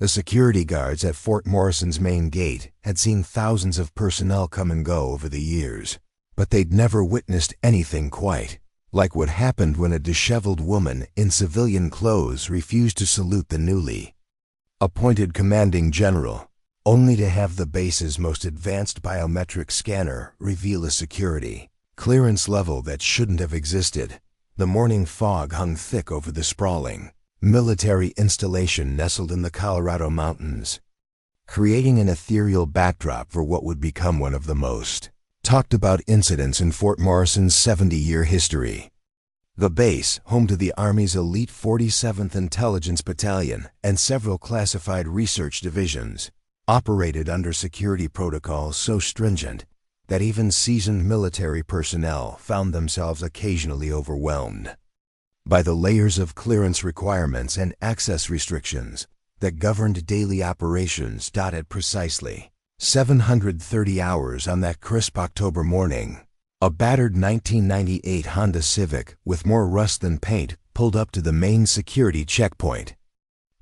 The security guards at Fort Morrison's main gate had seen thousands of personnel come and go over the years, but they'd never witnessed anything quite like what happened when a disheveled woman in civilian clothes refused to salute the newly appointed commanding general, only to have the base's most advanced biometric scanner reveal a security clearance level that shouldn't have existed. The morning fog hung thick over the sprawling military installation nestled in the Colorado mountains, creating an ethereal backdrop for what would become one of the most talked about incidents in Fort Morrison's 70-year history. The base, home to the Army's elite 47th Intelligence Battalion and several classified research divisions, operated under security protocols so stringent that even seasoned military personnel found themselves occasionally overwhelmed by the layers of clearance requirements and access restrictions that governed daily operations. At precisely 730 hours on that crisp October morning, a battered 1998 Honda Civic with more rust than paint pulled up to the main security checkpoint.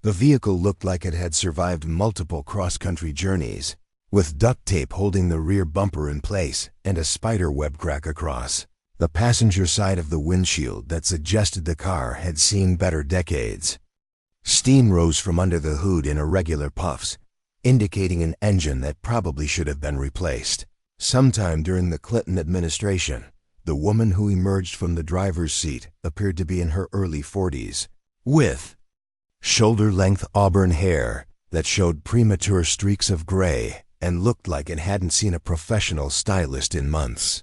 The vehicle looked like it had survived multiple cross-country journeys, with duct tape holding the rear bumper in place and a spider web crack across the passenger side of the windshield that suggested the car had seen better decades. Steam rose from under the hood in irregular puffs, indicating an engine that probably should have been replaced. Sometime during the Clinton administration, the woman who emerged from the driver's seat appeared to be in her early 40s, with shoulder-length auburn hair that showed premature streaks of gray and looked like it hadn't seen a professional stylist in months.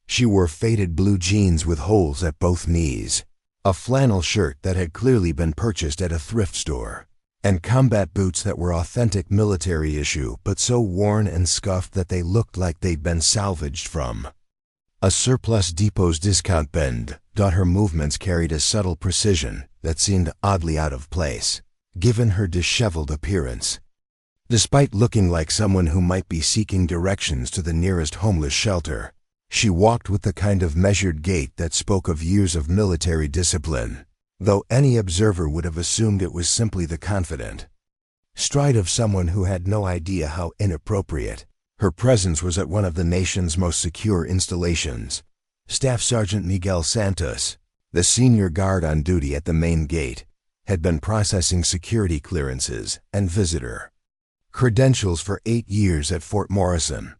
She wore faded blue jeans with holes at both knees, a flannel shirt that had clearly been purchased at a thrift store, and combat boots that were authentic military issue but so worn and scuffed that they looked like they'd been salvaged from a surplus depot's discount bin. Her movements carried a subtle precision that seemed oddly out of place, given her disheveled appearance. Despite looking like someone who might be seeking directions to the nearest homeless shelter, she walked with the kind of measured gait that spoke of years of military discipline, though any observer would have assumed it was simply the confident stride of someone who had no idea how inappropriate her presence was at one of the nation's most secure installations. Staff Sergeant Miguel Santos, the senior guard on duty at the main gate, had been processing security clearances and visitor credentials for 8 years at Fort Morrison.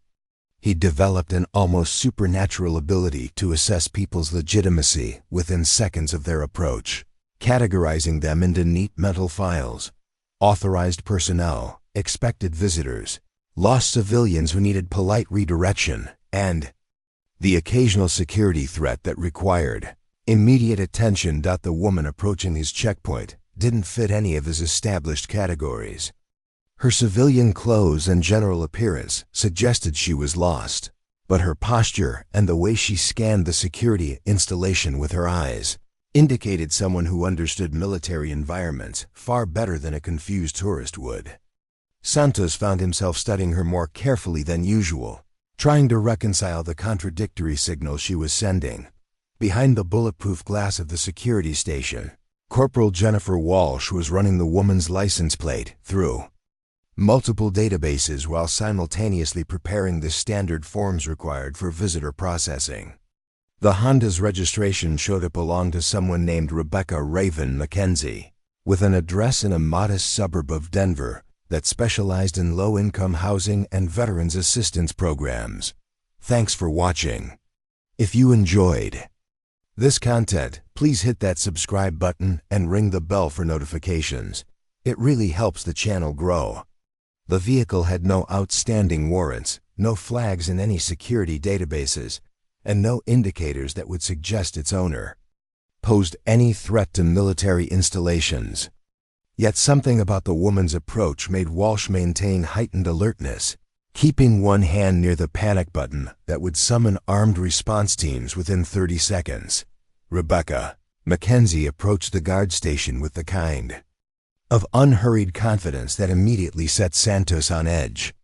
He developed an almost supernatural ability to assess people's legitimacy within seconds of their approach, categorizing them into neat mental files: authorized personnel, expected visitors, lost civilians who needed polite redirection, and the occasional security threat that required immediate attention. The woman approaching his checkpoint didn't fit any of his established categories. Her civilian clothes and general appearance suggested she was lost, but her posture and the way she scanned the security installation with her eyes indicated someone who understood military environments far better than a confused tourist would. Santos found himself studying her more carefully than usual, trying to reconcile the contradictory signals she was sending. Behind the bulletproof glass of the security station, Corporal Jennifer Walsh was running the woman's license plate through multiple databases while simultaneously preparing the standard forms required for visitor processing. The Honda's registration showed it belonged to someone named Rebecca Raven McKenzie, with an address in a modest suburb of Denver that specialized in low-income housing and veterans assistance programs. Thanks for watching. If you enjoyed this content, please hit that subscribe button and ring the bell for notifications. It really helps the channel grow. The vehicle had no outstanding warrants, no flags in any security databases, and no indicators that would suggest its owner posed any threat to military installations. Yet something about the woman's approach made Walsh maintain heightened alertness, keeping one hand near the panic button that would summon armed response teams within 30 seconds. Rebecca McKenzie approached the guard station with the kind of unhurried confidence that immediately set Santos on edge.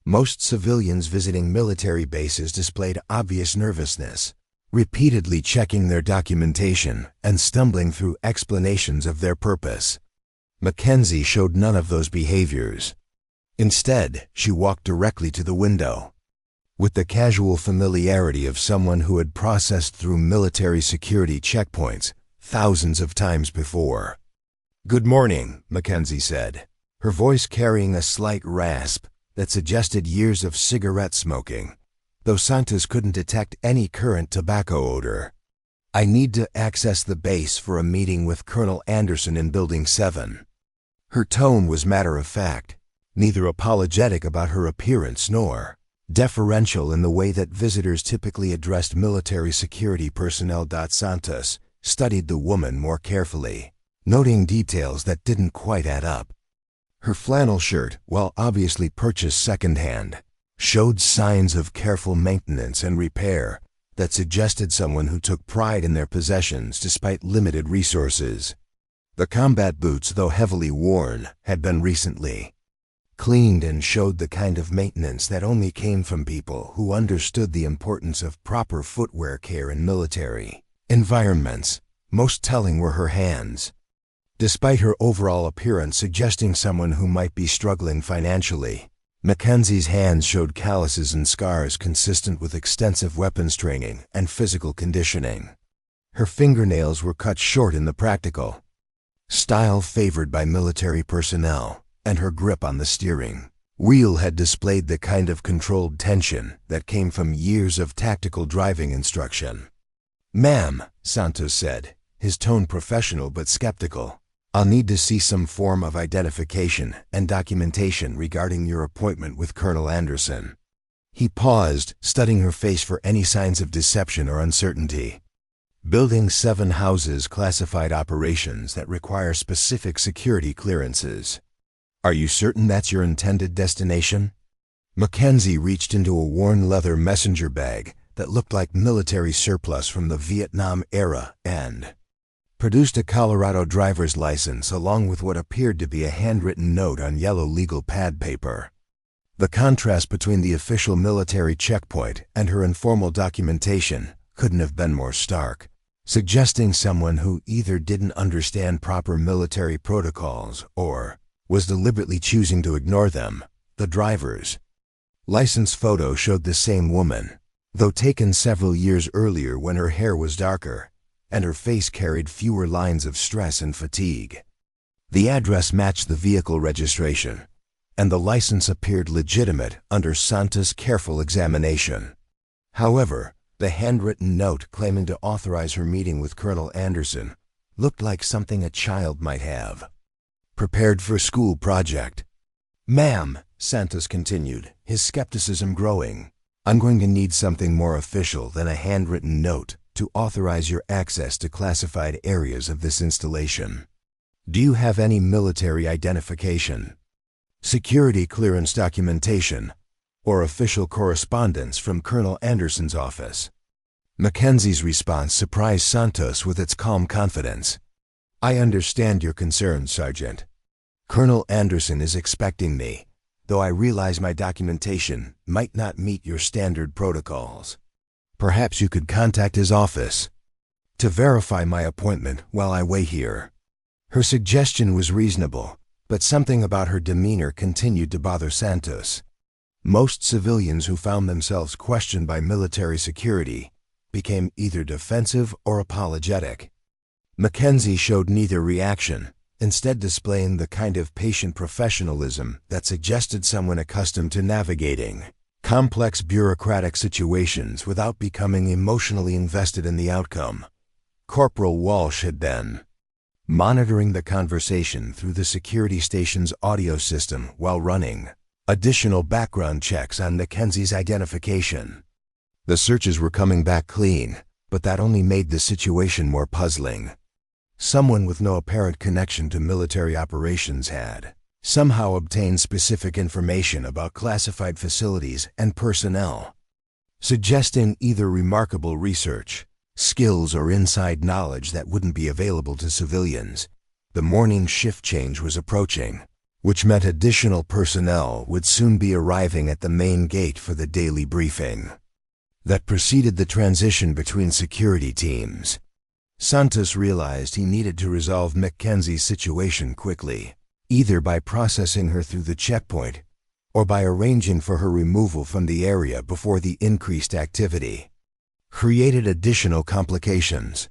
Most civilians visiting military bases displayed obvious nervousness, repeatedly checking their documentation and stumbling through explanations of their purpose. Mackenzie showed none of those behaviors. Instead, she walked directly to the window, with the casual familiarity of someone who had processed through military security checkpoints thousands of times before. "Good morning," Mackenzie said, her voice carrying a slight rasp that suggested years of cigarette smoking, though Santos couldn't detect any current tobacco odor. "I need to access the base for a meeting with Colonel Anderson in Building 7. Her tone was matter-of-fact, neither apologetic about her appearance nor deferential in the way that visitors typically addressed military security personnel. Santos studied the woman more carefully, noting details that didn't quite add up. Her flannel shirt, while obviously purchased secondhand, showed signs of careful maintenance and repair that suggested someone who took pride in their possessions despite limited resources. The combat boots, though heavily worn, had been recently cleaned and showed the kind of maintenance that only came from people who understood the importance of proper footwear care in military environments. Most telling were her hands. Despite her overall appearance suggesting someone who might be struggling financially, Mackenzie's hands showed calluses and scars consistent with extensive weapons training and physical conditioning. Her fingernails were cut short in the practical style favored by military personnel, and her grip on the steering wheel had displayed the kind of controlled tension that came from years of tactical driving instruction. "Ma'am," Santos said, his tone professional but skeptical, "I'll need to see some form of identification and documentation regarding your appointment with Colonel Anderson." He paused, studying her face for any signs of deception or uncertainty. Building 7 houses classified operations that require specific security clearances. "Are you certain that's your intended destination?" Mackenzie reached into a worn leather messenger bag that looked like military surplus from the Vietnam era and produced a Colorado driver's license along with what appeared to be a handwritten note on yellow legal pad paper. The contrast between the official military checkpoint and her informal documentation couldn't have been more stark, suggesting someone who either didn't understand proper military protocols or was deliberately choosing to ignore them. The driver's license photo showed the same woman, though taken several years earlier when her hair was darker and her face carried fewer lines of stress and fatigue. The address matched the vehicle registration, and the license appeared legitimate under Santos' careful examination. However, the handwritten note claiming to authorize her meeting with Colonel Anderson looked like something a child might have prepared for a school project. "Ma'am," Santos continued, his skepticism growing, "I'm going to need something more official than a handwritten note to authorize your access to classified areas of this installation. Do you have any military identification, security clearance documentation, or official correspondence from Colonel Anderson's office?" Mackenzie's response surprised Santos with its calm confidence. "I understand your concerns, Sergeant. Colonel Anderson is expecting me, though I realize my documentation might not meet your standard protocols. Perhaps you could contact his office to verify my appointment while I wait here." Her suggestion was reasonable, but something about her demeanor continued to bother Santos. Most civilians who found themselves questioned by military security became either defensive or apologetic. Mackenzie showed neither reaction, instead displaying the kind of patient professionalism that suggested someone accustomed to navigating complex bureaucratic situations without becoming emotionally invested in the outcome. Corporal Walsh had been monitoring the conversation through the security station's audio system while running additional background checks on Mackenzie's identification. The searches were coming back clean, but that only made the situation more puzzling. Someone with no apparent connection to military operations had somehow obtained specific information about classified facilities and personnel, suggesting either remarkable research, skills, or inside knowledge that wouldn't be available to civilians. The morning shift change was approaching, which meant additional personnel would soon be arriving at the main gate for the daily briefing that preceded the transition between security teams. Santos realized he needed to resolve Mackenzie's situation quickly, either by processing her through the checkpoint or by arranging for her removal from the area before the increased activity created additional complications.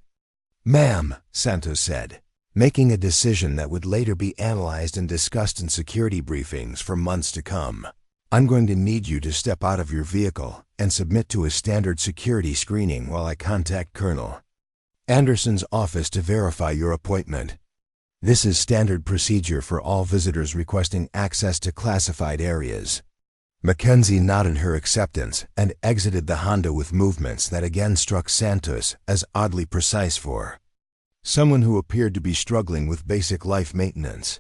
"Ma'am," Santos said, making a decision that would later be analyzed and discussed in security briefings for months to come, "I'm going to need you to step out of your vehicle and submit to a standard security screening while I contact Colonel Anderson's office to verify your appointment. This is standard procedure for all visitors requesting access to classified areas." Mackenzie nodded her acceptance and exited the Honda with movements that again struck Santos as oddly precise for someone who appeared to be struggling with basic life maintenance.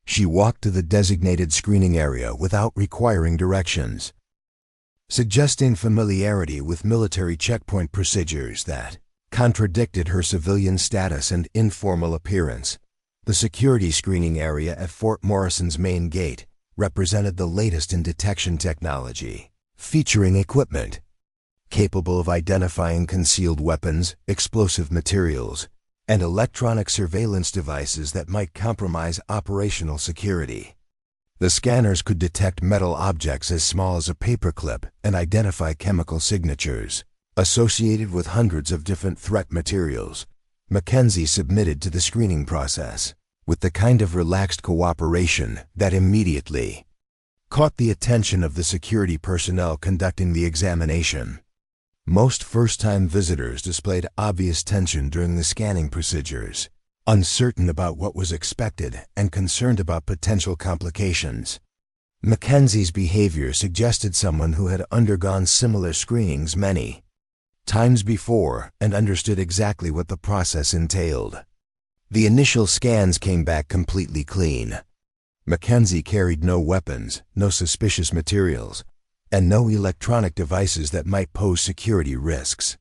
She walked to the designated screening area without requiring directions, suggesting familiarity with military checkpoint procedures that contradicted her civilian status and informal appearance. The security screening area at Fort Morrison's main gate represented the latest in detection technology, featuring equipment capable of identifying concealed weapons, explosive materials, and electronic surveillance devices that might compromise operational security. The scanners could detect metal objects as small as a paperclip and identify chemical signatures associated with hundreds of different threat materials. Mackenzie submitted to the screening process with the kind of relaxed cooperation that immediately caught the attention of the security personnel conducting the examination. Most first-time visitors displayed obvious tension during the scanning procedures, uncertain about what was expected and concerned about potential complications. Mackenzie's behavior suggested someone who had undergone similar screenings many times before and understood exactly what the process entailed. The initial scans came back completely clean. Mackenzie carried no weapons, no suspicious materials, and no electronic devices that might pose security risks.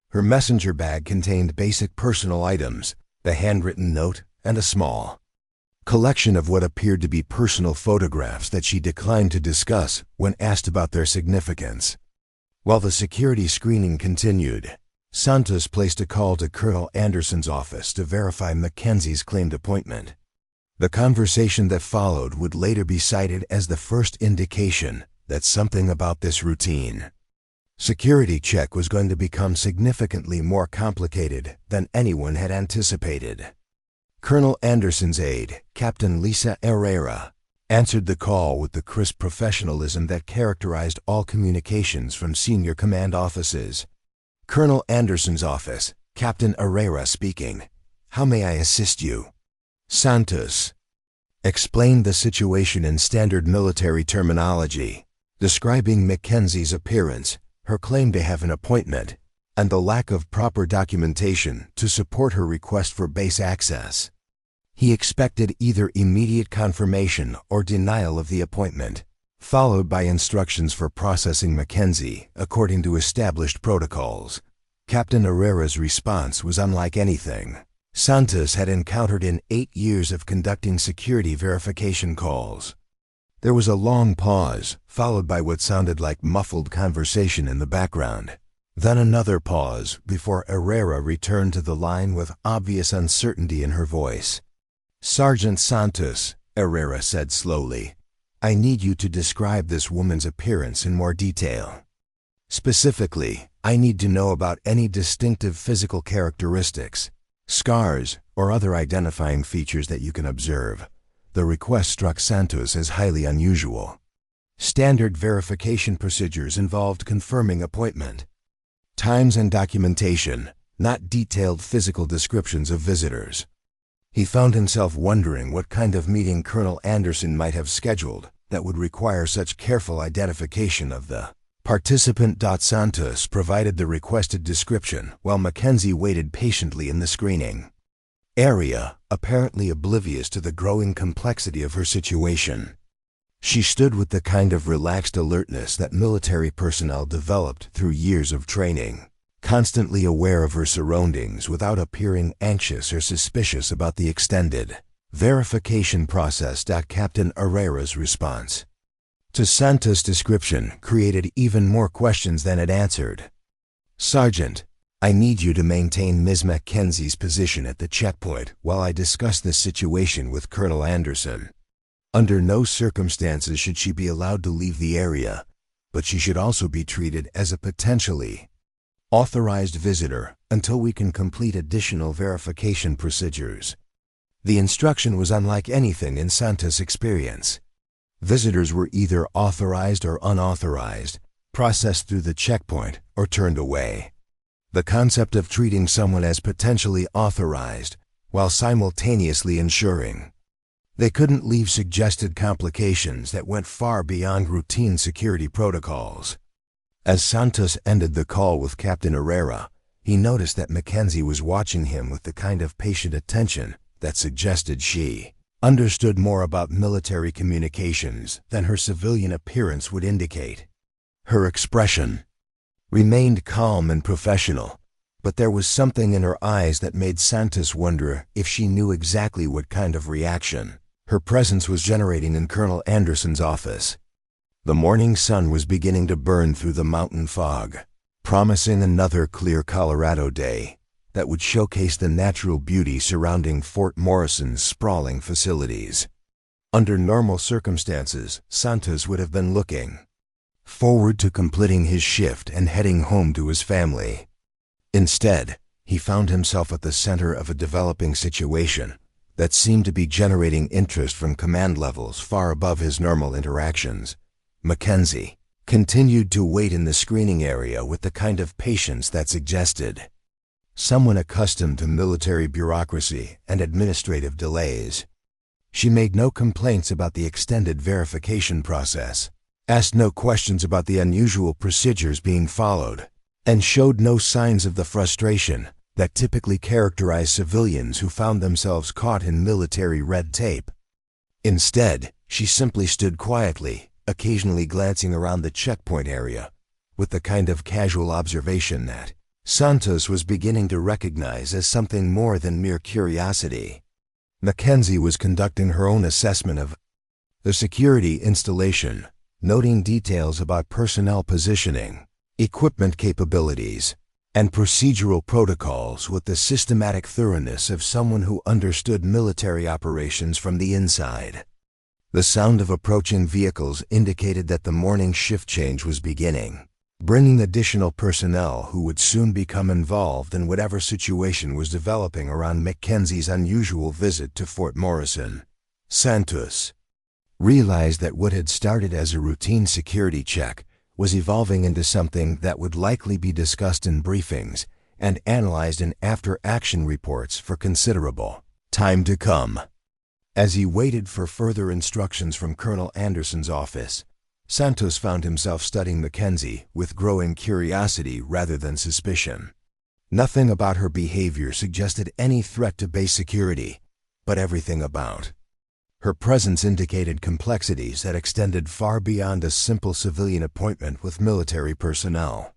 Her messenger bag contained basic personal items, a handwritten note, and a small collection of what appeared to be personal photographs that she declined to discuss when asked about their significance. While the security screening continued, Santos placed a call to Colonel Anderson's office to verify Mackenzie's claimed appointment. The conversation that followed would later be cited as the first indication that something about this routine security check was going to become significantly more complicated than anyone had anticipated. Colonel Anderson's aide, Captain Lisa Herrera, answered the call with the crisp professionalism that characterized all communications from senior command offices. "Colonel Anderson's office, Captain Herrera speaking. How may I assist you?" Santos explained the situation in standard military terminology, describing Mackenzie's appearance, her claim to have an appointment, and the lack of proper documentation to support her request for base access. He expected either immediate confirmation or denial of the appointment, followed by instructions for processing Mackenzie according to established protocols. Captain Herrera's response was unlike anything Santos had encountered in 8 years of conducting security verification calls. There was a long pause, followed by what sounded like muffled conversation in the background. Then another pause before Herrera returned to the line with obvious uncertainty in her voice. "Sergeant Santos," Herrera said slowly, "I need you to describe this woman's appearance in more detail. Specifically, I need to know about any distinctive physical characteristics, scars, or other identifying features that you can observe." The request struck Santos as highly unusual. Standard verification procedures involved confirming appointment times and documentation, not detailed physical descriptions of visitors. He found himself wondering what kind of meeting Colonel Anderson might have scheduled that would require such careful identification of the participant. Santos provided the requested description while Mackenzie waited patiently in the screening area, apparently oblivious to the growing complexity of her situation. She stood with the kind of relaxed alertness that military personnel developed through years of training, constantly aware of her surroundings without appearing anxious or suspicious about the extended verification process. Captain Herrera's response to Santos' description created even more questions than it answered. "Sergeant, I need you to maintain Ms. Mackenzie's position at the checkpoint while I discuss this situation with Colonel Anderson. Under no circumstances should she be allowed to leave the area, but she should also be treated as a potentially authorized visitor until we can complete additional verification procedures. The instruction was unlike anything in Santos' experience. Visitors were either authorized or unauthorized, processed through the checkpoint, or turned away. The concept of treating someone as potentially authorized while simultaneously ensuring they couldn't leave suggested complications that went far beyond routine security protocols. As Santos ended the call with Captain Herrera, he noticed that Mackenzie was watching him with the kind of patient attention that suggested she understood more about military communications than her civilian appearance would indicate. Her expression remained calm and professional, but there was something in her eyes that made Santos wonder if she knew exactly what kind of reaction her presence was generating in Colonel Anderson's office. The morning sun was beginning to burn through the mountain fog, promising another clear Colorado day that would showcase the natural beauty surrounding Fort Morrison's sprawling facilities. Under normal circumstances, Santos would have been looking forward to completing his shift and heading home to his family. Instead, he found himself at the center of a developing situation that seemed to be generating interest from command levels far above his normal interactions. Mackenzie continued to wait in the screening area with the kind of patience that suggested someone accustomed to military bureaucracy and administrative delays. She made no complaints about the extended verification process, asked no questions about the unusual procedures being followed, and showed no signs of the frustration that typically characterize civilians who found themselves caught in military red tape. Instead, she simply stood quietly, occasionally glancing around the checkpoint area, with the kind of casual observation that Santos was beginning to recognize as something more than mere curiosity. Mackenzie was conducting her own assessment of the security installation, noting details about personnel positioning, equipment capabilities, and procedural protocols with the systematic thoroughness of someone who understood military operations from the inside. The sound of approaching vehicles indicated that the morning shift change was beginning, bringing additional personnel who would soon become involved in whatever situation was developing around Mackenzie's unusual visit to Fort Morrison. Santos realized that what had started as a routine security check was evolving into something that would likely be discussed in briefings and analyzed in after-action reports for considerable time to come. As he waited for further instructions from Colonel Anderson's office, Santos found himself studying Mackenzie with growing curiosity rather than suspicion. Nothing about her behavior suggested any threat to base security, but everything about her presence indicated complexities that extended far beyond a simple civilian appointment with military personnel.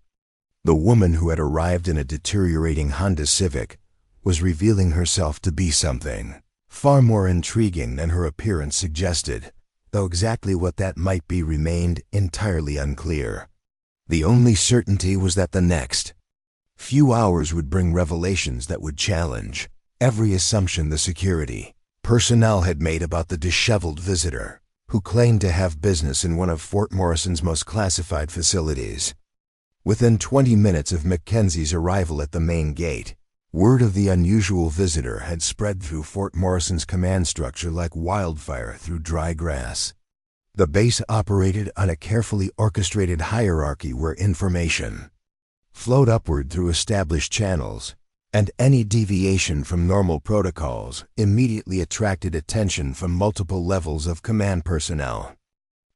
The woman who had arrived in a deteriorating Honda Civic was revealing herself to be something far more intriguing than her appearance suggested, though exactly what that might be remained entirely unclear. The only certainty was that the next few hours would bring revelations that would challenge every assumption the security personnel had made about the disheveled visitor who claimed to have business in one of Fort Morrison's most classified facilities. Within 20 minutes of Mackenzie's arrival at the main gate, word of the unusual visitor had spread through Fort Morrison's command structure like wildfire through dry grass. The base operated on a carefully orchestrated hierarchy where information flowed upward through established channels, and any deviation from normal protocols immediately attracted attention from multiple levels of command personnel.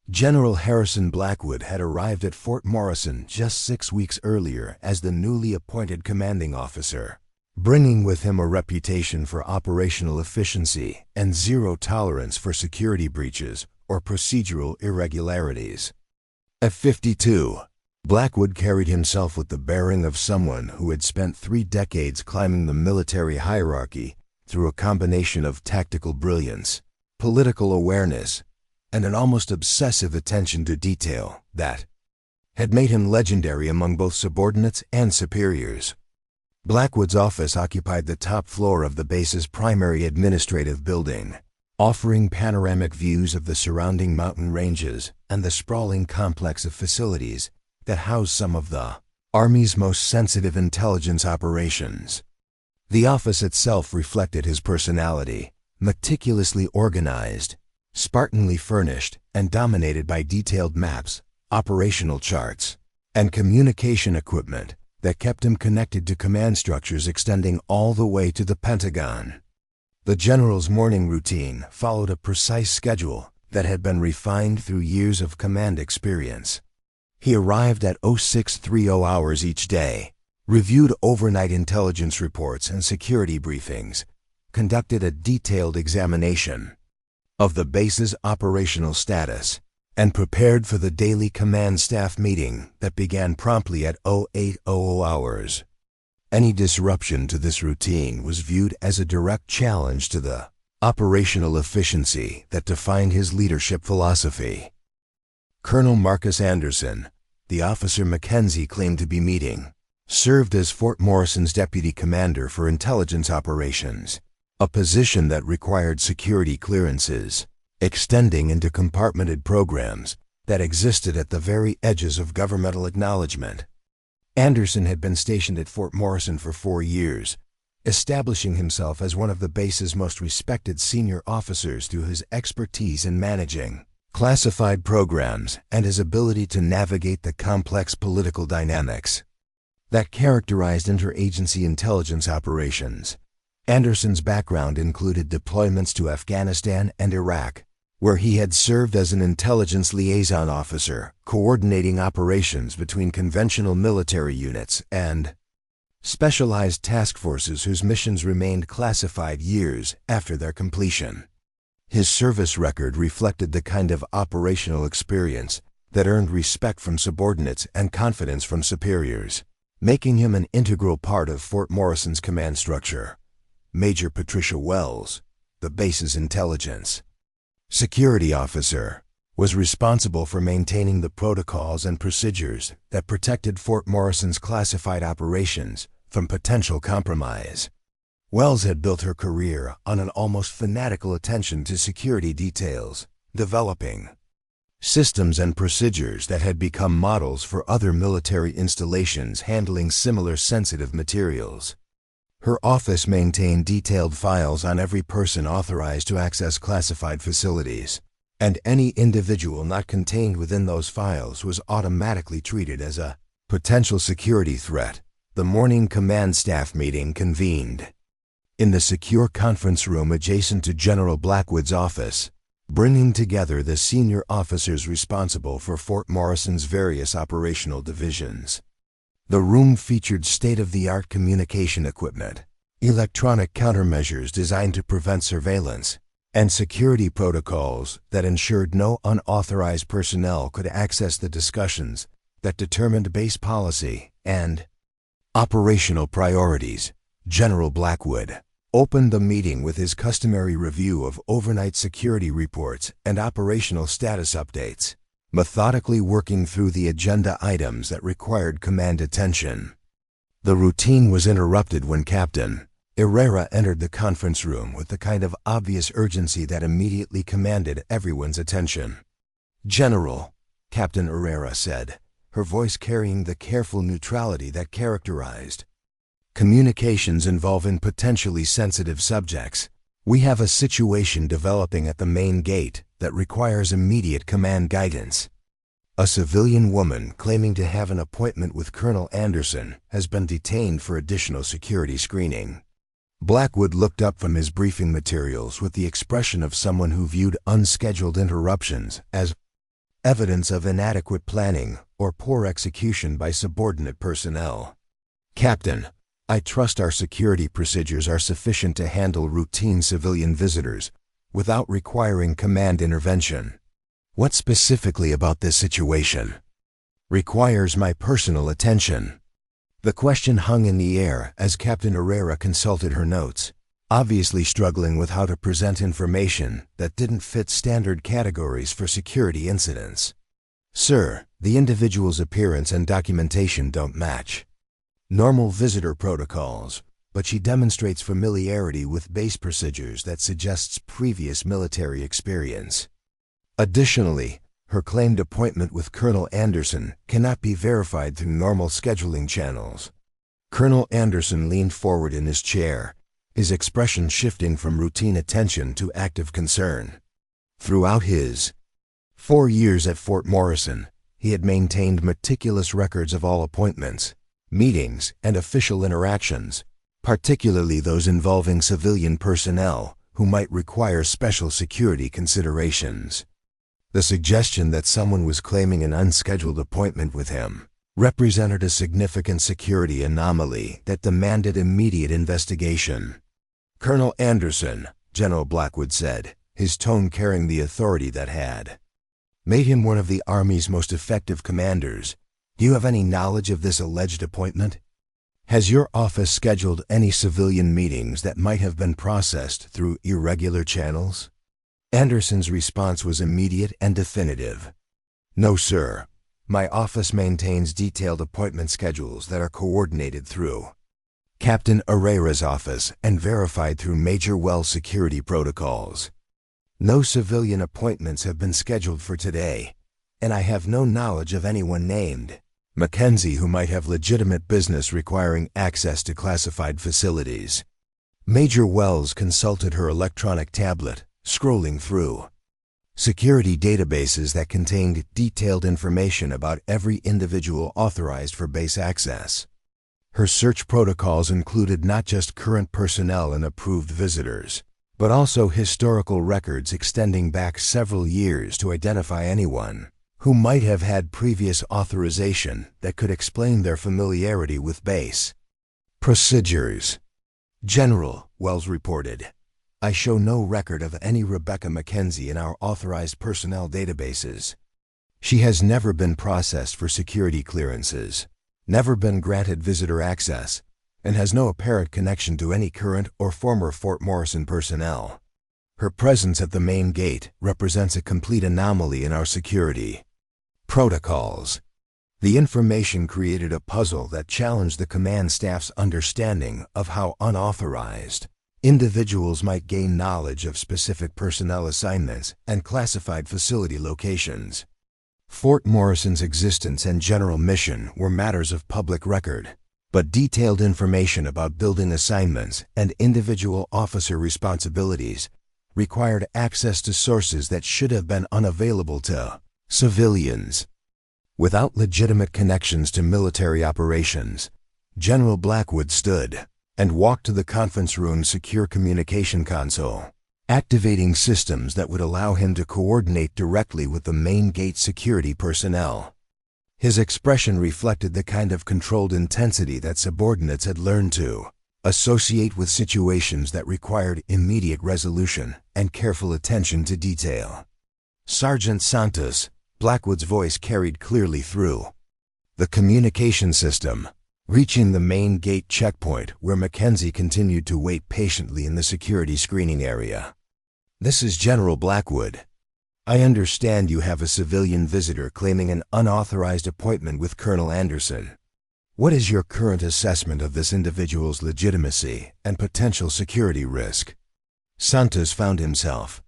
General Harrison Blackwood had arrived at Fort Morrison just 6 weeks earlier as the newly appointed commanding officer, bringing with him a reputation for operational efficiency and zero tolerance for security breaches or procedural irregularities. At 52, Blackwood carried himself with the bearing of someone who had spent 3 decades climbing the military hierarchy through a combination of tactical brilliance, political awareness, and an almost obsessive attention to detail that had made him legendary among both subordinates and superiors. Blackwood's office occupied the top floor of the base's primary administrative building, offering panoramic views of the surrounding mountain ranges and the sprawling complex of facilities that house some of the Army's most sensitive intelligence operations. The office itself reflected his personality, meticulously organized, spartanly furnished, and dominated by detailed maps, operational charts, and communication equipment that kept him connected to command structures extending all the way to the Pentagon. The general's morning routine followed a precise schedule that had been refined through years of command experience. He arrived at 0630 hours each day, reviewed overnight intelligence reports and security briefings, conducted a detailed examination of the base's operational status, and prepared for the daily command staff meeting that began promptly at 0800 hours. Any disruption to this routine was viewed as a direct challenge to the operational efficiency that defined his leadership philosophy. Colonel Marcus Anderson, the officer Mackenzie claimed to be meeting, served as Fort Morrison's deputy commander for intelligence operations, a position that required security clearances, extending into compartmented programs that existed at the very edges of governmental acknowledgement. Anderson had been stationed at Fort Morrison for 4 years, establishing himself as one of the base's most respected senior officers through his expertise in managing classified programs and his ability to navigate the complex political dynamics that characterized interagency intelligence operations. Anderson's background included deployments to Afghanistan and Iraq, where he had served as an intelligence liaison officer, coordinating operations between conventional military units and specialized task forces whose missions remained classified years after their completion. His service record reflected the kind of operational experience that earned respect from subordinates and confidence from superiors, making him an integral part of Fort Morrison's command structure. Major Patricia Wells, the base's intelligence security officer, was responsible for maintaining the protocols and procedures that protected Fort Morrison's classified operations from potential compromise. Wells had built her career on an almost fanatical attention to security details, developing systems and procedures that had become models for other military installations handling similar sensitive materials. Her office maintained detailed files on every person authorized to access classified facilities, and any individual not contained within those files was automatically treated as a potential security threat. The morning command staff meeting convened in the secure conference room adjacent to General Blackwood's office, bringing together the senior officers responsible for Fort Morrison's various operational divisions. The room featured state-of-the-art communication equipment, electronic countermeasures designed to prevent surveillance, and security protocols that ensured no unauthorized personnel could access the discussions that determined base policy and operational priorities. General Blackwood opened the meeting with his customary review of overnight security reports and operational status updates, methodically working through the agenda items that required command attention. The routine was interrupted when Captain Herrera entered the conference room with the kind of obvious urgency that immediately commanded everyone's attention. "General," Captain Herrera said, her voice carrying the careful neutrality that characterized communications involving potentially sensitive subjects, "we have a situation developing at the main gate that requires immediate command guidance. A civilian woman claiming to have an appointment with Colonel Anderson has been detained for additional security screening." Blackwood looked up from his briefing materials with the expression of someone who viewed unscheduled interruptions as evidence of inadequate planning or poor execution by subordinate personnel. "Captain, I trust our security procedures are sufficient to handle routine civilian visitors without requiring command intervention. What specifically about this situation requires my personal attention?" The question hung in the air as Captain Herrera consulted her notes, obviously struggling with how to present information that didn't fit standard categories for security incidents. "Sir, the individual's appearance and documentation don't match." Normal visitor protocols, but she demonstrates familiarity with base procedures that suggests previous military experience. Additionally, her claimed appointment with Colonel Anderson cannot be verified through normal scheduling channels. Colonel Anderson leaned forward in his chair, his expression shifting from routine attention to active concern. Throughout his 4 years at Fort Morrison, he had maintained meticulous records of all appointments, meetings, and official interactions, particularly those involving civilian personnel who might require special security considerations. The suggestion that someone was claiming an unscheduled appointment with him represented a significant security anomaly that demanded immediate investigation. "Colonel Anderson," General Blackwood said, his tone carrying the authority that had made him one of the Army's most effective commanders, "do you have any knowledge of this alleged appointment? Has your office scheduled any civilian meetings that might have been processed through irregular channels?" Anderson's response was immediate and definitive. "No, sir. My office maintains detailed appointment schedules that are coordinated through Captain Herrera's office and verified through Major Wells' security protocols. No civilian appointments have been scheduled for today, and I have no knowledge of anyone named Mackenzie who might have legitimate business requiring access to classified facilities." Major Wells consulted her electronic tablet, scrolling through security databases that contained detailed information about every individual authorized for base access. Her search protocols included not just current personnel and approved visitors, but also historical records extending back several years to identify anyone who might have had previous authorization that could explain their familiarity with base procedures. "General," Wells reported, "I show no record of any Rebecca Mackenzie in our authorized personnel databases. She has never been processed for security clearances, never been granted visitor access, and has no apparent connection to any current or former Fort Morrison personnel. Her presence at the main gate represents a complete anomaly in our security protocols." The information created a puzzle that challenged the command staff's understanding of how unauthorized individuals might gain knowledge of specific personnel assignments and classified facility locations. Fort Morrison's existence and general mission were matters of public record, but detailed information about building assignments and individual officer responsibilities required access to sources that should have been unavailable to civilians. Without legitimate connections to military operations, General Blackwood stood and walked to the conference room's secure communication console, activating systems that would allow him to coordinate directly with the main gate security personnel. His expression reflected the kind of controlled intensity that subordinates had learned to associate with situations that required immediate resolution and careful attention to detail. "Sergeant Santos," Blackwood's voice carried clearly through the communication system, reaching the main gate checkpoint where Mackenzie continued to wait patiently in the security screening area. "This is General Blackwood. I understand you have a civilian visitor claiming an unauthorized appointment with Colonel Anderson. What is your current assessment of this individual's legitimacy and potential security risk?" Santos found himself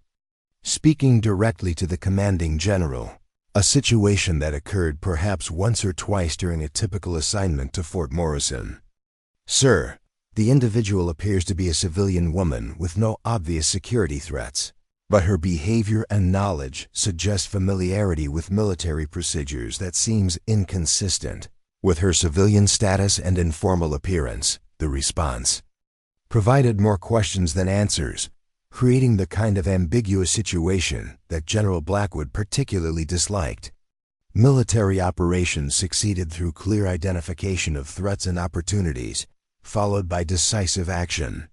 speaking directly to the commanding general, a situation that occurred perhaps once or twice during a typical assignment to Fort Morrison. "Sir, the individual appears to be a civilian woman with no obvious security threats, but her behavior and knowledge suggest familiarity with military procedures that seems inconsistent with her civilian status and informal appearance," the response provided more questions than answers, creating the kind of ambiguous situation that General Blackwood particularly disliked. Military operations succeeded through clear identification of threats and opportunities, followed by decisive action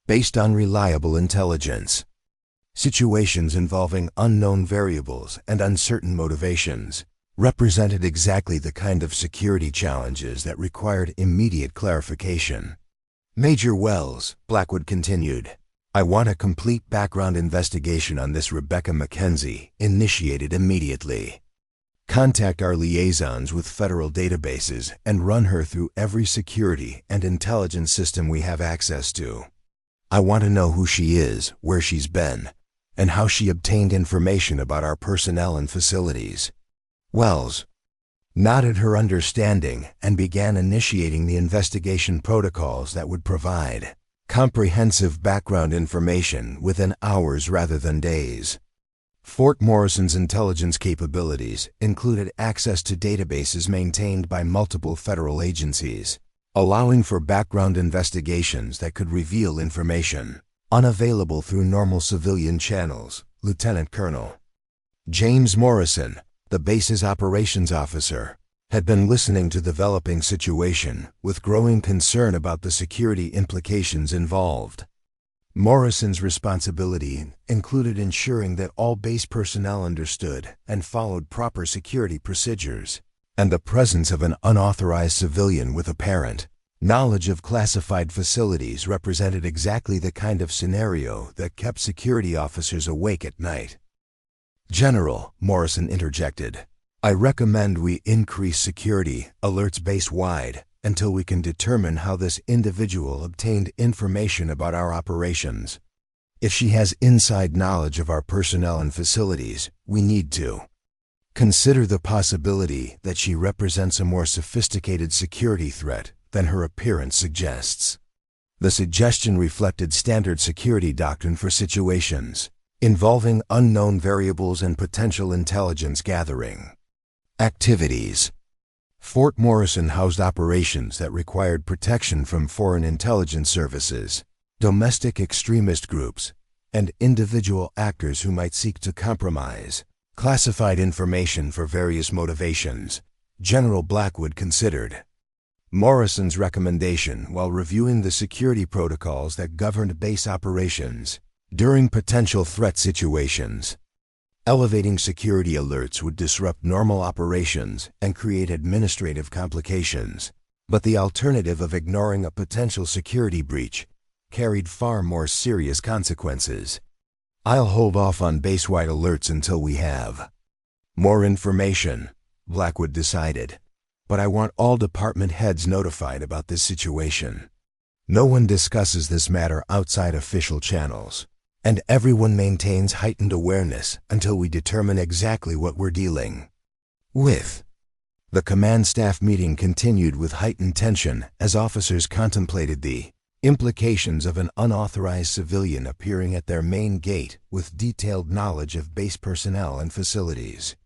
based on reliable intelligence. Situations involving unknown variables and uncertain motivations represented exactly the kind of security challenges that required immediate clarification. "Major Wells," Blackwood continued, "I want a complete background investigation on this Rebecca Mackenzie, initiated immediately. Contact our liaisons with federal databases and run her through every security and intelligence system we have access to. I want to know who she is, where she's been, and how she obtained information about our personnel and facilities." Wells nodded her understanding and began initiating the investigation protocols that would provide comprehensive background information within hours rather than days. Fort Morrison's intelligence capabilities included access to databases maintained by multiple federal agencies, allowing for background investigations that could reveal information unavailable through normal civilian channels. Lieutenant Colonel James Morrison, the base's operations officer, had been listening to the developing situation with growing concern about the security implications involved. Morrison's responsibility included ensuring that all base personnel understood and followed proper security procedures, and the presence of an unauthorized civilian with apparent knowledge of classified facilities represented exactly the kind of scenario that kept security officers awake at night. "General," Morrison interjected, "I recommend we increase security alerts base-wide until we can determine how this individual obtained information about our operations. If she has inside knowledge of our personnel and facilities, we need to consider the possibility that she represents a more sophisticated security threat than her appearance suggests." The suggestion reflected standard security doctrine for situations involving unknown variables and potential intelligence gathering activities. Fort Morrison housed operations that required protection from foreign intelligence services, domestic extremist groups, and individual actors who might seek to compromise classified information for various motivations, General Blackwood considered Morrison's recommendation while reviewing the security protocols that governed base operations during potential threat situations. Elevating security alerts would disrupt normal operations and create administrative complications, but the alternative of ignoring a potential security breach carried far more serious consequences. "I'll hold off on base-wide alerts until we have more information," Blackwood decided, "but I want all department heads notified about this situation. No one discusses this matter outside official channels, and everyone maintains heightened awareness until we determine exactly what we're dealing with." The command staff meeting continued with heightened tension as officers contemplated the implications of an unauthorized civilian appearing at their main gate with detailed knowledge of base personnel and facilities.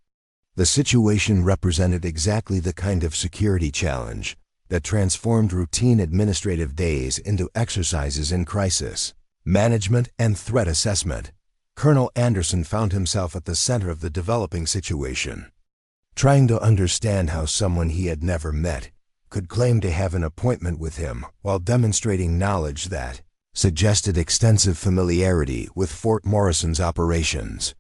The situation represented exactly the kind of security challenge that transformed routine administrative days into exercises in crisis management and threat assessment. Colonel Anderson found himself at the center of the developing situation, trying to understand how someone he had never met could claim to have an appointment with him while demonstrating knowledge that suggested extensive familiarity with Fort Morrison's operations.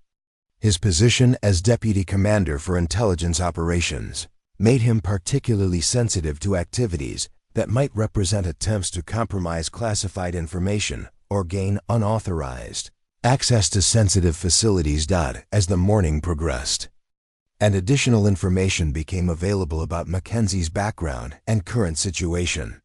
His position as Deputy Commander for Intelligence Operations made him particularly sensitive to activities that might represent attempts to compromise classified information or gain unauthorized access to sensitive facilities. As the morning progressed, and additional information became available about Mackenzie's background and current situation,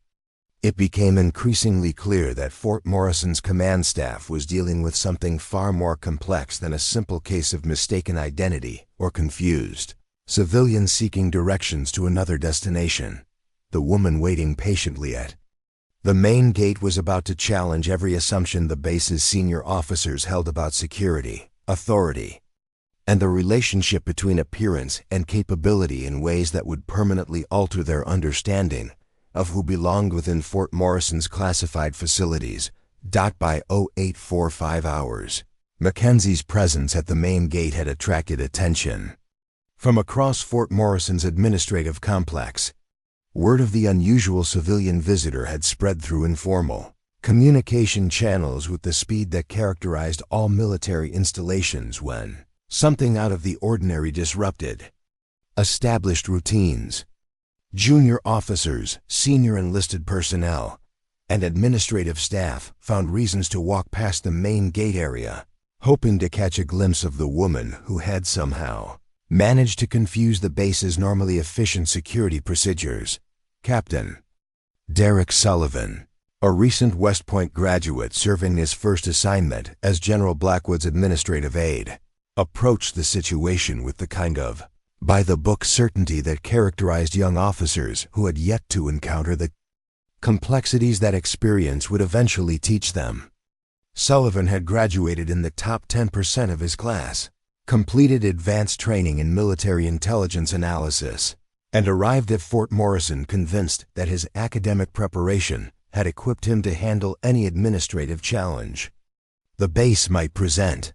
it became increasingly clear that Fort Morrison's command staff was dealing with something far more complex than a simple case of mistaken identity or confused civilians seeking directions to another destination. The woman waiting patiently at the main gate was about to challenge every assumption the base's senior officers held about security, authority, and the relationship between appearance and capability in ways that would permanently alter their understanding of who belonged within Fort Morrison's classified facilities. By 0845 hours, Mackenzie's presence at the main gate had attracted attention from across Fort Morrison's administrative complex. Word of the unusual civilian visitor had spread through informal communication channels with the speed that characterized all military installations when something out of the ordinary disrupted established routines. Junior officers, senior enlisted personnel, and administrative staff found reasons to walk past the main gate area, hoping to catch a glimpse of the woman who had somehow managed to confuse the base's normally efficient security procedures. Captain Derek Sullivan, a recent West Point graduate serving his first assignment as General Blackwood's administrative aide, approached the situation with the kind of by-the-book certainty that characterized young officers who had yet to encounter the complexities that experience would eventually teach them. Sullivan had graduated in the top 10% of his class, completed advanced training in military intelligence analysis, and arrived at Fort Morrison convinced that his academic preparation had equipped him to handle any administrative challenge the base might present.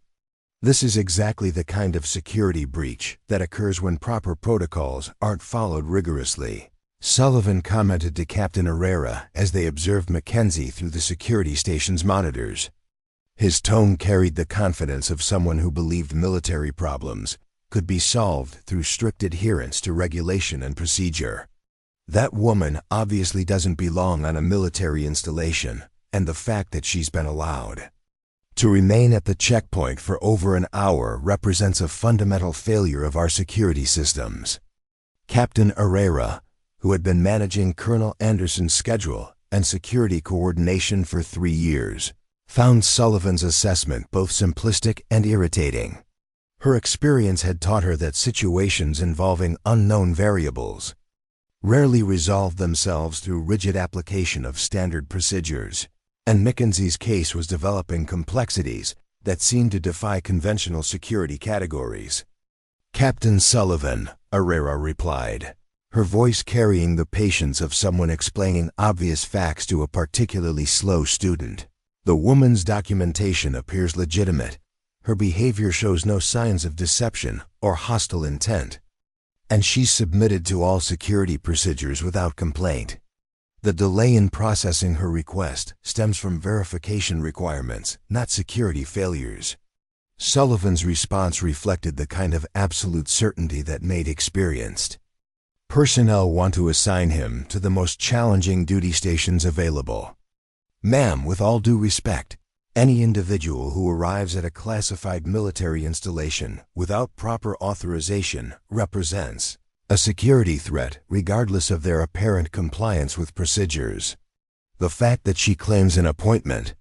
This is exactly the kind of security breach that occurs when proper protocols aren't followed rigorously, Sullivan commented to Captain Herrera as they observed Mackenzie through the security station's monitors. His tone carried the confidence of someone who believed military problems could be solved through strict adherence to regulation and procedure. That woman obviously doesn't belong on a military installation, and the fact that she's been allowed to remain at the checkpoint for over an hour represents a fundamental failure of our security systems. Captain Herrera, who had been managing Colonel Anderson's schedule and security coordination for 3 years, found Sullivan's assessment both simplistic and irritating. Her experience had taught her that situations involving unknown variables rarely resolve themselves through rigid application of standard procedures, and Mackenzie's case was developing complexities that seemed to defy conventional security categories. "Captain Sullivan," Herrera replied, her voice carrying the patience of someone explaining obvious facts to a particularly slow student. "The woman's documentation appears legitimate. Her behavior shows no signs of deception or hostile intent, and she's submitted to all security procedures without complaint. The delay in processing her request stems from verification requirements, not security failures." Sullivan's response reflected the kind of absolute certainty that made experienced personnel want to assign him to the most challenging duty stations available. "Ma'am, with all due respect, any individual who arrives at a classified military installation without proper authorization represents a security threat regardless of their apparent compliance with procedures. The fact that she claims an appointment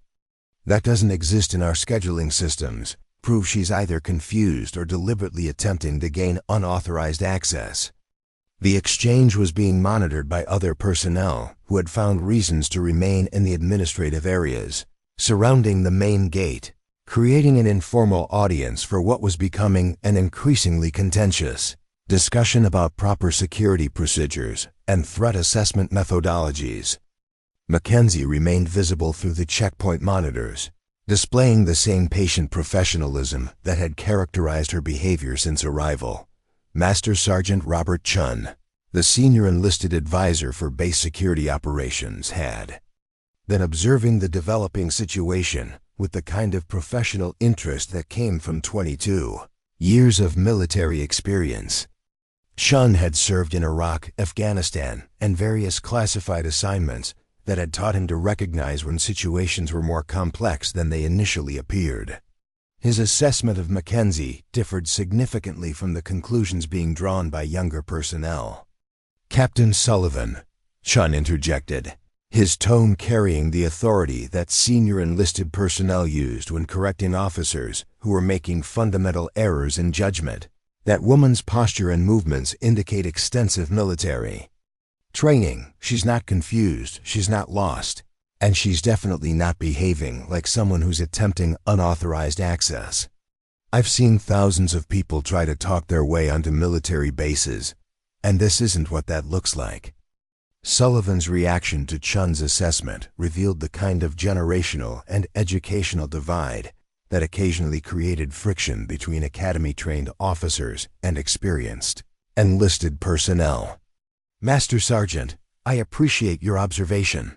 that doesn't exist in our scheduling systems proves she's either confused or deliberately attempting to gain unauthorized access." The exchange was being monitored by other personnel who had found reasons to remain in the administrative areas surrounding the main gate, creating an informal audience for what was becoming an increasingly contentious discussion about proper security procedures and threat assessment methodologies. Mackenzie remained visible through the checkpoint monitors, displaying the same patient professionalism that had characterized her behavior since arrival. Master Sergeant Robert Chun, the senior enlisted advisor for base security operations, had been observing the developing situation with the kind of professional interest that came from 22 years of military experience. Chun had served in Iraq, Afghanistan, and various classified assignments that had taught him to recognize when situations were more complex than they initially appeared. His assessment of Mackenzie differed significantly from the conclusions being drawn by younger personnel. "Captain Sullivan," Chun interjected, his tone carrying the authority that senior enlisted personnel used when correcting officers who were making fundamental errors in judgment. "That woman's posture and movements indicate extensive military training. She's not confused, she's not lost, and she's definitely not behaving like someone who's attempting unauthorized access. I've seen thousands of people try to talk their way onto military bases, and this isn't what that looks like." Sullivan's reaction to Chun's assessment revealed the kind of generational and educational divide that occasionally created friction between academy-trained officers and experienced enlisted personnel. "Master Sergeant, I appreciate your observation,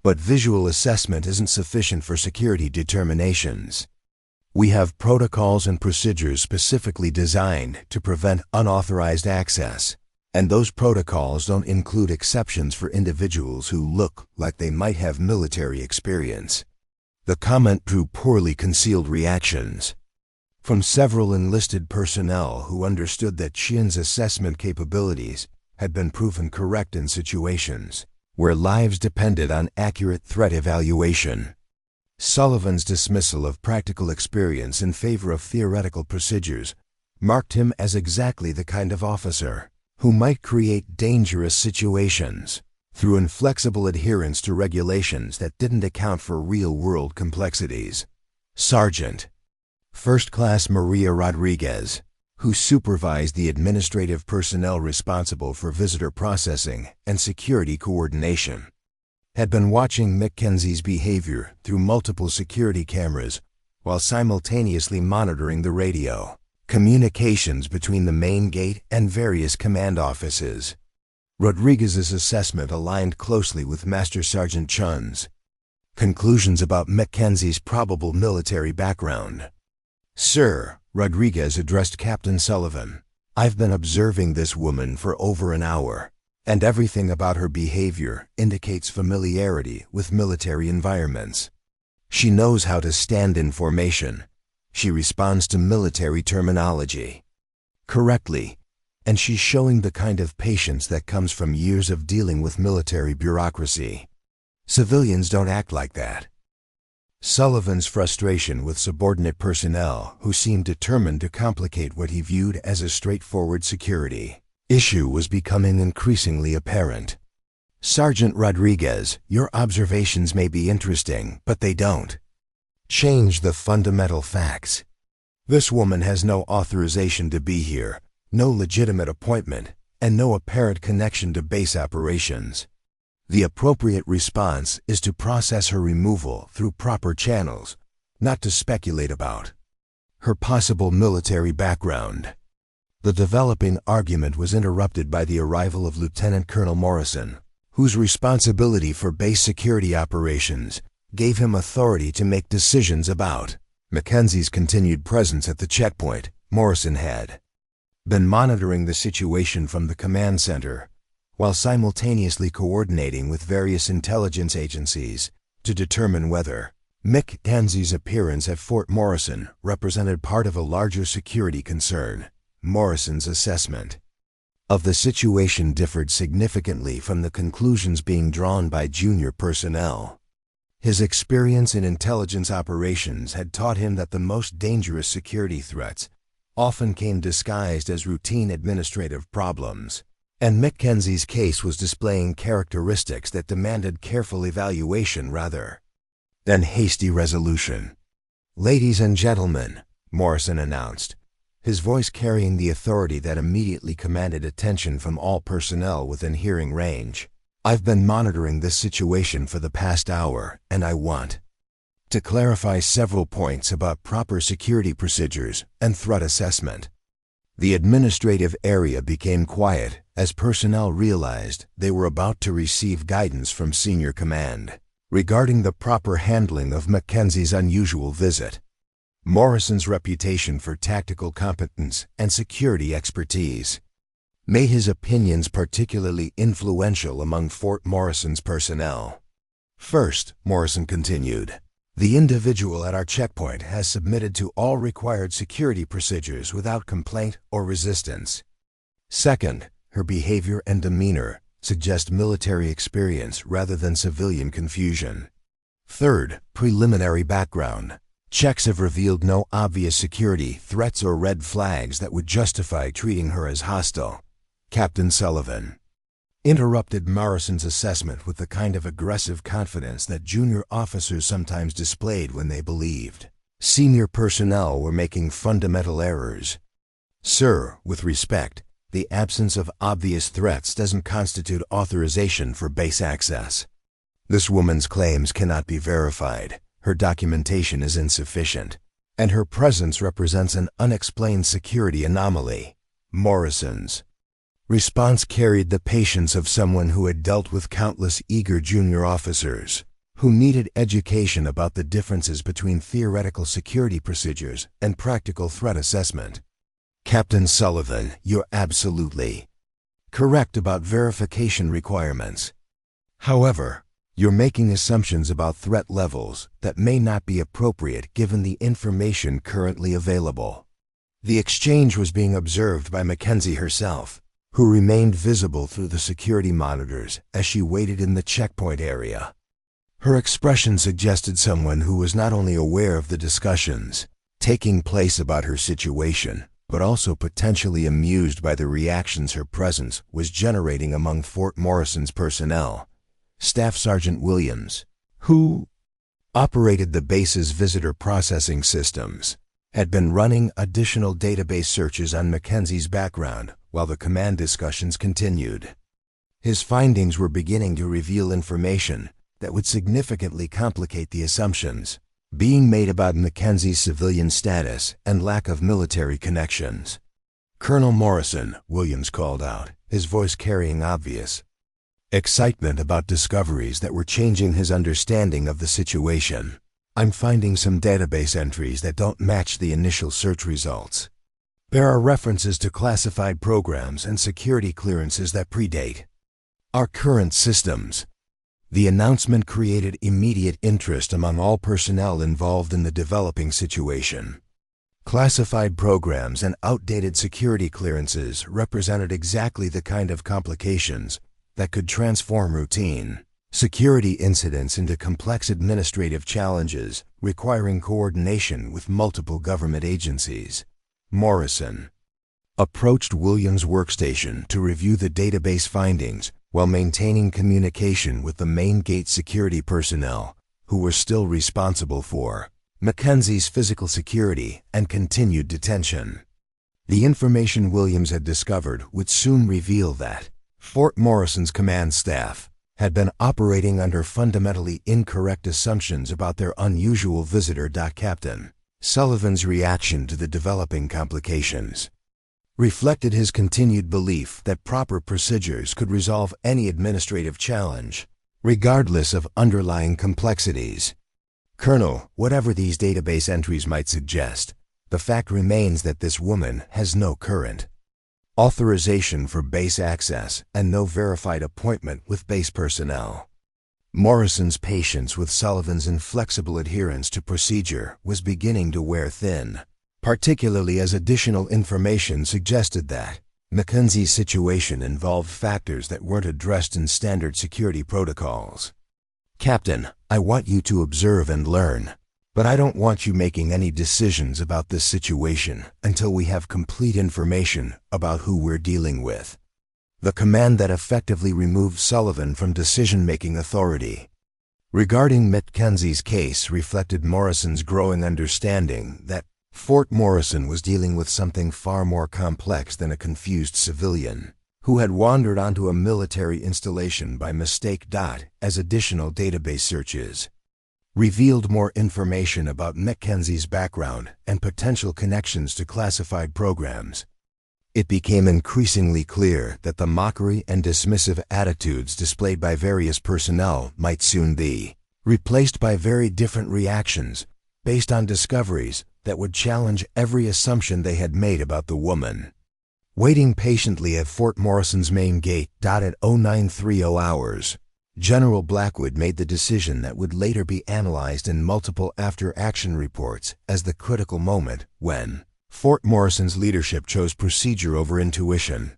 but visual assessment isn't sufficient for security determinations. We have protocols and procedures specifically designed to prevent unauthorized access, and those protocols don't include exceptions for individuals who look like they might have military experience." The comment drew poorly concealed reactions. from several enlisted personnel who understood that Qian's assessment capabilities had been proven correct in situations where lives depended on accurate threat evaluation. Sullivan's dismissal of practical experience in favor of theoretical procedures marked him as exactly the kind of officer who might create dangerous situations through inflexible adherence to regulations that didn't account for real-world complexities. Sergeant First Class Maria Rodriguez, who supervised the administrative personnel responsible for visitor processing and security coordination, had been watching Mackenzie's behavior through multiple security cameras while simultaneously monitoring the radio communications between the main gate and various command offices. Rodriguez's assessment aligned closely with Master Sergeant Chun's conclusions about Mackenzie's probable military background. "Sir," Rodriguez addressed Captain Sullivan, "I've been observing this woman for over an hour, and everything about her behavior indicates familiarity with military environments. She knows how to stand in formation. She responds to military terminology correctly, and she's showing the kind of patience that comes from years of dealing with military bureaucracy. Civilians don't act like that." Sullivan's frustration with subordinate personnel who seemed determined to complicate what he viewed as a straightforward security issue was becoming increasingly apparent. "Sergeant Rodriguez, your observations may be interesting, but they don't change the fundamental facts. This woman has no authorization to be here, no legitimate appointment, and no apparent connection to base operations. The appropriate response is to process her removal through proper channels, not to speculate about her possible military background." The developing argument was interrupted by the arrival of Lieutenant Colonel Morrison, whose responsibility for base security operations gave him authority to make decisions about Mackenzie's continued presence at the checkpoint. Morrison had been monitoring the situation from the command center, while simultaneously coordinating with various intelligence agencies to determine whether Mackenzie's appearance at Fort Morrison represented part of a larger security concern. Morrison's assessment of the situation differed significantly from the conclusions being drawn by junior personnel. His experience in intelligence operations had taught him that the most dangerous security threats often came disguised as routine administrative problems, and Mackenzie's case was displaying characteristics that demanded careful evaluation rather than hasty resolution. "Ladies and gentlemen," Morrison announced, his voice carrying the authority that immediately commanded attention from all personnel within hearing range, "I've been monitoring this situation for the past hour, and I want to clarify several points about proper security procedures and threat assessment." The administrative area became quiet as personnel realized they were about to receive guidance from senior command regarding the proper handling of Mackenzie's unusual visit. Morrison's reputation for tactical competence and security expertise made his opinions particularly influential among Fort Morrison's personnel. "First," Morrison continued, "the individual at our checkpoint has submitted to all required security procedures without complaint or resistance. Second, her behavior and demeanor suggest military experience rather than civilian confusion. Third, preliminary background checks have revealed no obvious security threats or red flags that would justify treating her as hostile." Captain Sullivan interrupted Morrison's assessment with the kind of aggressive confidence that junior officers sometimes displayed when they believed senior personnel were making fundamental errors. "Sir, with respect, the absence of obvious threats doesn't constitute authorization for base access. This woman's claims cannot be verified, her documentation is insufficient, and her presence represents an unexplained security anomaly." Morrison's response carried the patience of someone who had dealt with countless eager junior officers who needed education about the differences between theoretical security procedures and practical threat assessment. "Captain Sullivan, you're absolutely correct about verification requirements. However, You're making assumptions about threat levels that may not be appropriate given the information currently available. The exchange was being observed by Mackenzie herself, who remained visible through the security monitors as she waited in the checkpoint area. Her expression suggested someone who was not only aware of the discussions taking place about her situation, but also potentially amused by the reactions her presence was generating among Fort Morrison's personnel. Staff Sergeant Williams, who operated the base's visitor processing systems, had been running additional database searches on Mackenzie's background while the command discussions continued. His findings were beginning to reveal information that would significantly complicate the assumptions being made about Mackenzie's civilian status and lack of military connections. "Colonel Morrison," Williams called out, his voice carrying obvious excitement about discoveries that were changing his understanding of the situation. "I'm finding some database entries that don't match the initial search results. There are references to classified programs and security clearances that predate our current systems." The announcement created immediate interest among all personnel involved in the developing situation. Classified programs and outdated security clearances represented exactly the kind of complications that could transform routine security incidents into complex administrative challenges requiring coordination with multiple government agencies. Morrison approached Williams' workstation to review the database findings while maintaining communication with the main gate security personnel, who were still responsible for Mackenzie's physical security and continued detention. The information Williams had discovered would soon reveal that Fort Morrison's command staff had been operating under fundamentally incorrect assumptions about their unusual visitor. Captain Sullivan's reaction to the developing complications reflected his continued belief that proper procedures could resolve any administrative challenge, regardless of underlying complexities. "Colonel, whatever these database entries might suggest, the fact remains that this woman has no current authorization for base access and no verified appointment with base personnel." Morrison's patience with Sullivan's inflexible adherence to procedure was beginning to wear thin, particularly as additional information suggested that Mackenzie's situation involved factors that weren't addressed in standard security protocols. "Captain, I want you to observe and learn, but I don't want you making any decisions about this situation until we have complete information about who we're dealing with." The command that effectively removed Sullivan from decision-making authority regarding Mackenzie's case reflected Morrison's growing understanding that Fort Morrison was dealing with something far more complex than a confused civilian who had wandered onto a military installation by mistake. As additional database searches revealed more information about Mackenzie's background and potential connections to classified programs, it became increasingly clear that the mockery and dismissive attitudes displayed by various personnel might soon be replaced by very different reactions based on discoveries that would challenge every assumption they had made about the woman. Waiting patiently at Fort Morrison's main gate at 0930 hours, General Blackwood made the decision that would later be analyzed in multiple after-action reports as the critical moment when Fort Morrison's leadership chose procedure over intuition.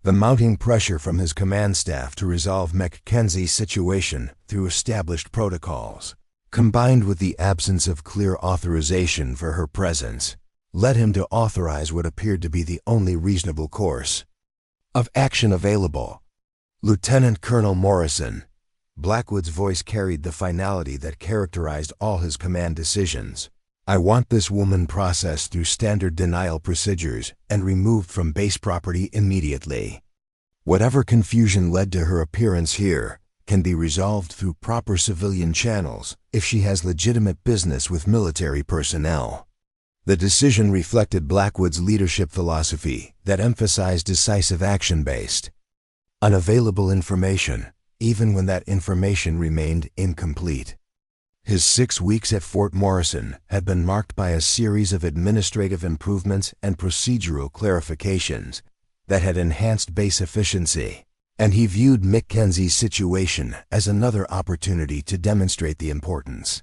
The mounting pressure from his command staff to resolve Mackenzie's situation through established protocols, combined with the absence of clear authorization for her presence, led him to authorize what appeared to be the only reasonable course of action available. "Lieutenant Colonel Morrison," Blackwood's voice carried the finality that characterized all his command decisions, "I want this woman processed through standard denial procedures and removed from base property immediately. Whatever confusion led to her appearance here can be resolved through proper civilian channels if she has legitimate business with military personnel." The decision reflected Blackwood's leadership philosophy that emphasized decisive action based on available information, even when that information remained incomplete. His 6 weeks at Fort Morrison had been marked by a series of administrative improvements and procedural clarifications that had enhanced base efficiency and he viewed Mackenzie's situation as another opportunity to demonstrate the importance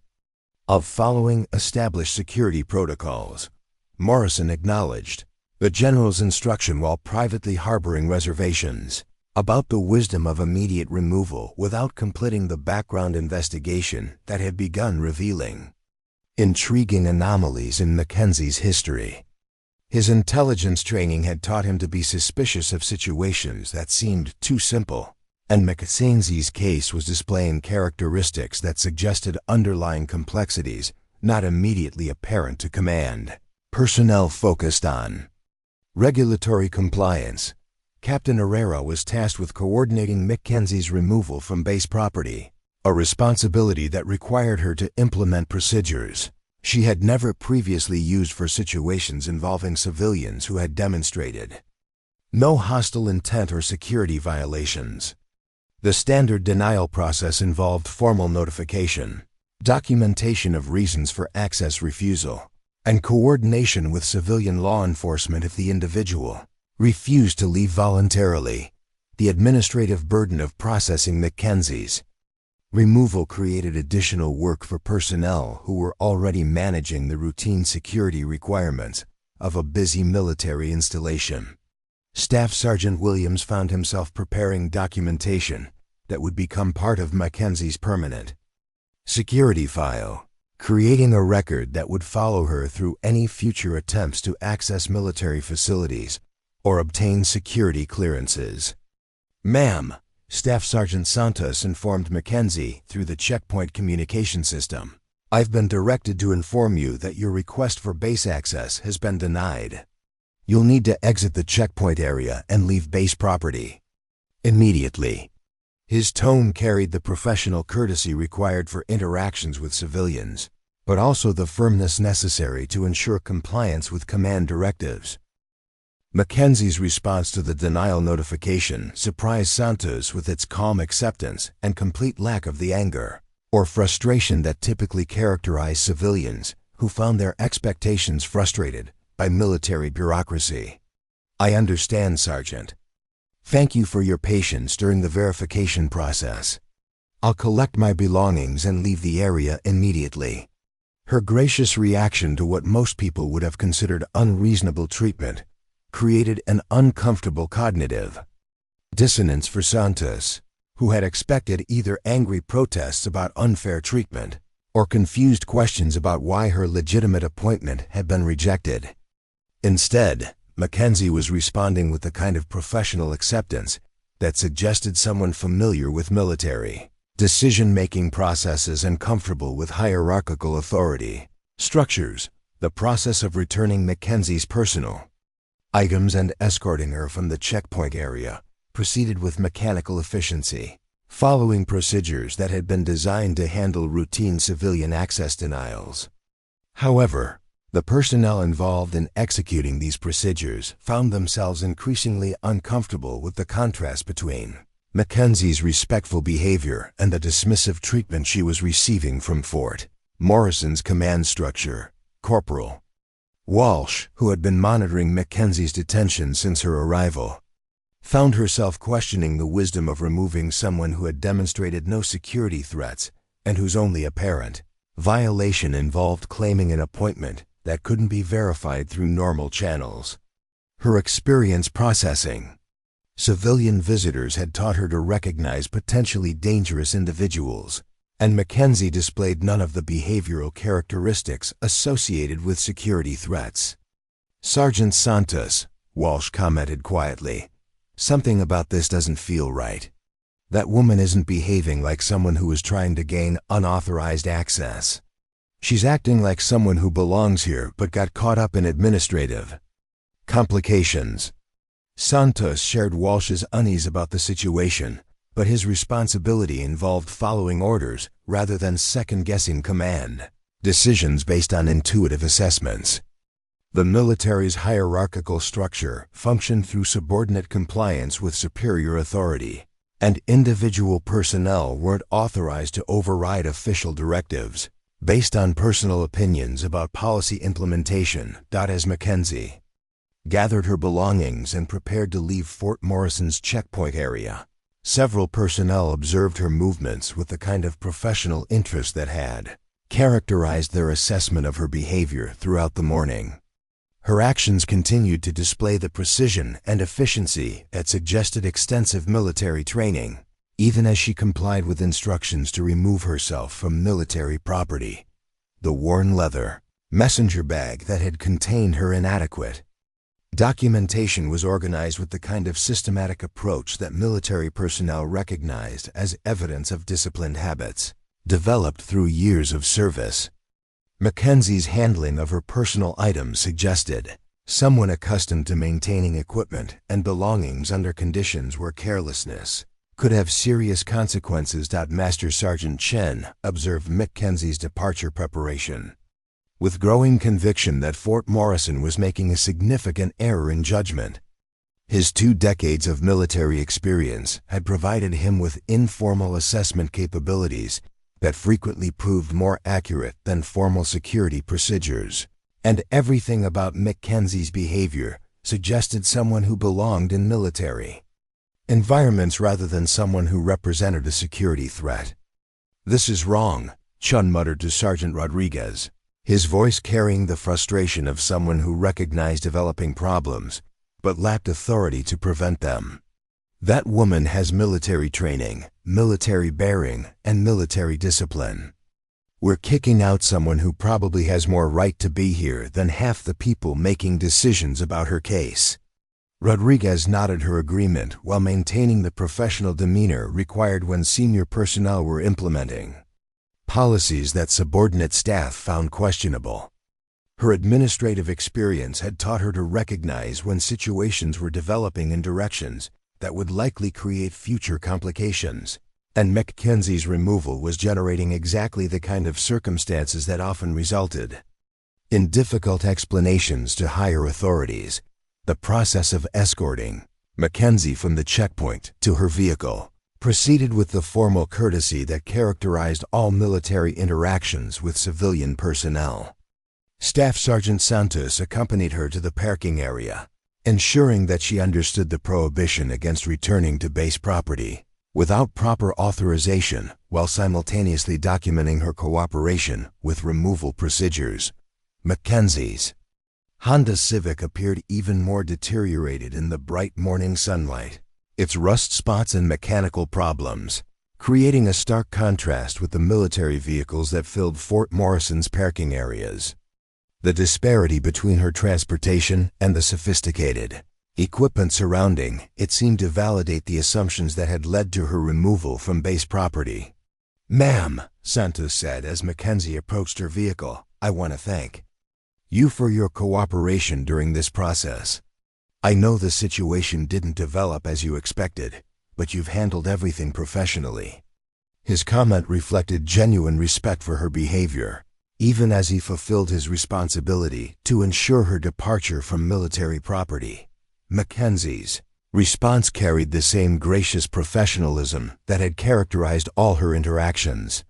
of following established security protocols. Morrison acknowledged the general's instruction while privately harboring reservations about the wisdom of immediate removal without completing the background investigation that had begun revealing intriguing anomalies in Mackenzie's history. His intelligence training had taught him to be suspicious of situations that seemed too simple, and Mackenzie's case was displaying characteristics that suggested underlying complexities not immediately apparent to command. Personnel focused on regulatory compliance. Captain Herrera was tasked with coordinating Mackenzie's removal from base property, a responsibility that required her to implement procedures she had never previously used for situations involving civilians who had demonstrated no hostile intent or security violations. The standard denial process involved formal notification, documentation of reasons for access refusal, and coordination with civilian law enforcement if the individual refused to leave voluntarily. The administrative burden of processing Mackenzie's removal created additional work for personnel who were already managing the routine security requirements of a busy military installation. Staff Sergeant Williams found himself preparing documentation that would become part of Mackenzie's permanent security file, creating a record that would follow her through any future attempts to access military facilities or obtain security clearances. "Ma'am," Staff Sergeant Santos informed Mackenzie through the checkpoint communication system, "I've been directed to inform you that your request for base access has been denied. You'll need to exit the checkpoint area and leave base property immediately." His tone carried the professional courtesy required for interactions with civilians, but also the firmness necessary to ensure compliance with command directives. Mackenzie's response to the denial notification surprised Santos with its calm acceptance and complete lack of the anger or frustration that typically characterize civilians who found their expectations frustrated by military bureaucracy. "I understand, Sergeant. Thank you for your patience during the verification process. I'll collect my belongings and leave the area immediately." Her gracious reaction to what most people would have considered unreasonable treatment created an uncomfortable cognitive dissonance for Santos, who had expected either angry protests about unfair treatment or confused questions about why her legitimate appointment had been rejected. Instead, Mackenzie was responding with the kind of professional acceptance that suggested someone familiar with military decision-making processes and comfortable with hierarchical authority structures. The process of returning Mackenzie's personal items and escorting her from the checkpoint area proceeded with mechanical efficiency, following procedures that had been designed to handle routine civilian access denials. However, the personnel involved in executing these procedures found themselves increasingly uncomfortable with the contrast between Mackenzie's respectful behavior and the dismissive treatment she was receiving from Fort Morrison's command structure. Corporal Walsh, who had been monitoring Mackenzie's detention since her arrival, found herself questioning the wisdom of removing someone who had demonstrated no security threats and whose only apparent violation involved claiming an appointment that couldn't be verified through normal channels. Her experience processing civilian visitors had taught her to recognize potentially dangerous individuals, and Mackenzie displayed none of the behavioral characteristics associated with security threats. "Sergeant Santos," Walsh commented quietly, "something about this doesn't feel right. That woman isn't behaving like someone who is trying to gain unauthorized access. She's acting like someone who belongs here but got caught up in administrative complications." Santos shared Walsh's unease about the situation, but his responsibility involved following orders rather than second-guessing command decisions based on intuitive assessments. The military's hierarchical structure functioned through subordinate compliance with superior authority, and individual personnel weren't authorized to override official directives based on personal opinions about policy implementation. As Mackenzie gathered her belongings and prepared to leave Fort Morrison's checkpoint area, Several personnel observed her movements with the kind of professional interest that had characterized their assessment of her behavior throughout the morning. Her actions continued to display the precision and efficiency that suggested extensive military training, even as she complied with instructions to remove herself from military property. The worn leather messenger bag that had contained her inadequate documentation was organized with the kind of systematic approach that military personnel recognized as evidence of disciplined habits, developed through years of service. Mackenzie's handling of her personal items suggested someone accustomed to maintaining equipment and belongings under conditions where carelessness could have serious consequences. Master Sergeant Chen observed Mackenzie's departure preparation with growing conviction that Fort Morrison was making a significant error in judgment. His 2 decades of military experience had provided him with informal assessment capabilities that frequently proved more accurate than formal security procedures, and everything about Mackenzie's behavior suggested someone who belonged in military environments rather than someone who represented a security threat. "This is wrong," Chun muttered to Sergeant Rodriguez, his voice carrying the frustration of someone who recognized developing problems but lacked authority to prevent them. "That woman has military training, military bearing, and military discipline. We're kicking out someone who probably has more right to be here than half the people making decisions about her case." Rodriguez nodded her agreement while maintaining the professional demeanor required when senior personnel were implementing policies that subordinate staff found questionable. Her administrative experience had taught her to recognize when situations were developing in directions that would likely create future complications, and Mackenzie's removal was generating exactly the kind of circumstances that often resulted in difficult explanations to higher authorities. The process of escorting Mackenzie from the checkpoint to her vehicle proceeded with the formal courtesy that characterized all military interactions with civilian personnel. Staff Sergeant Santos accompanied her to the parking area, ensuring that she understood the prohibition against returning to base property without proper authorization, while simultaneously documenting her cooperation with removal procedures. Mackenzie's Honda Civic appeared even more deteriorated in the bright morning sunlight, its rust spots and mechanical problems creating a stark contrast with the military vehicles that filled Fort Morrison's parking areas. The disparity between her transportation and the sophisticated equipment surrounding it seemed to validate the assumptions that had led to her removal from base property. "Ma'am," Santos said as Mackenzie approached her vehicle, "I want to thank you for your cooperation during this process. I know the situation didn't develop as you expected, but you've handled everything professionally." His comment reflected genuine respect for her behavior, even as he fulfilled his responsibility to ensure her departure from military property. Mackenzie's response carried the same gracious professionalism that had characterized all her interactions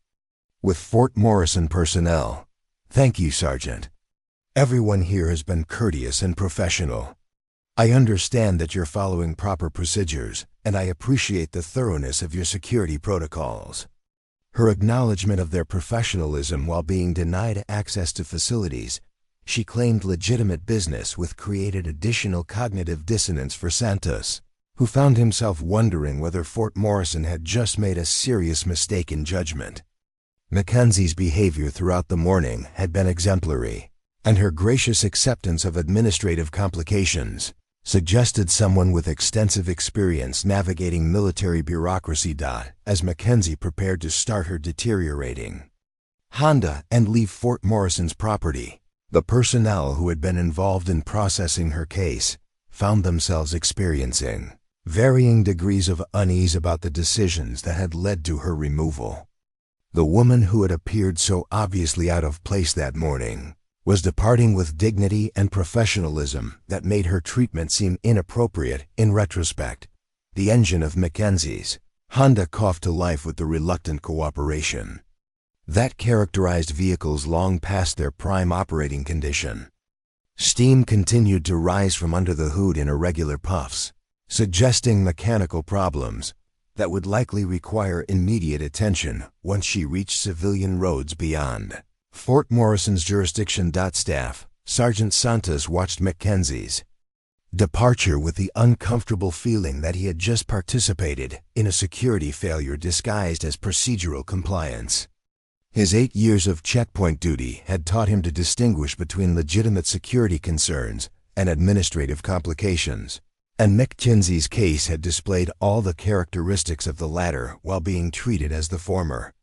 with Fort Morrison personnel. "Thank you, Sergeant. Everyone here has been courteous and professional. I understand that you're following proper procedures, and I appreciate the thoroughness of your security protocols." Her acknowledgement of their professionalism while being denied access to facilities she claimed legitimate business with created additional cognitive dissonance for Santos, who found himself wondering whether Fort Morrison had just made a serious mistake in judgment. Mackenzie's behavior throughout the morning had been exemplary, and her gracious acceptance of administrative complications suggested someone with extensive experience navigating military bureaucracy. As Mackenzie prepared to start her deteriorating Honda and leave Fort Morrison's property, the personnel who had been involved in processing her case found themselves experiencing varying degrees of unease about the decisions that had led to her removal. The woman who had appeared so obviously out of place that morning was departing with dignity and professionalism that made her treatment seem inappropriate in retrospect. The engine of Mackenzie's Honda coughed to life with the reluctant cooperation that characterized vehicles long past their prime operating condition. Steam continued to rise from under the hood in irregular puffs, suggesting mechanical problems, that would likely require immediate attention once she reached civilian roads beyond Fort Morrison's jurisdiction. Staff Sergeant Santos watched Mackenzie's departure with the uncomfortable feeling that he had just participated in a security failure disguised as procedural compliance. His 8 years of checkpoint duty had taught him to distinguish between legitimate security concerns and administrative complications, and Mackenzie's case had displayed all the characteristics of the latter while being treated as the former.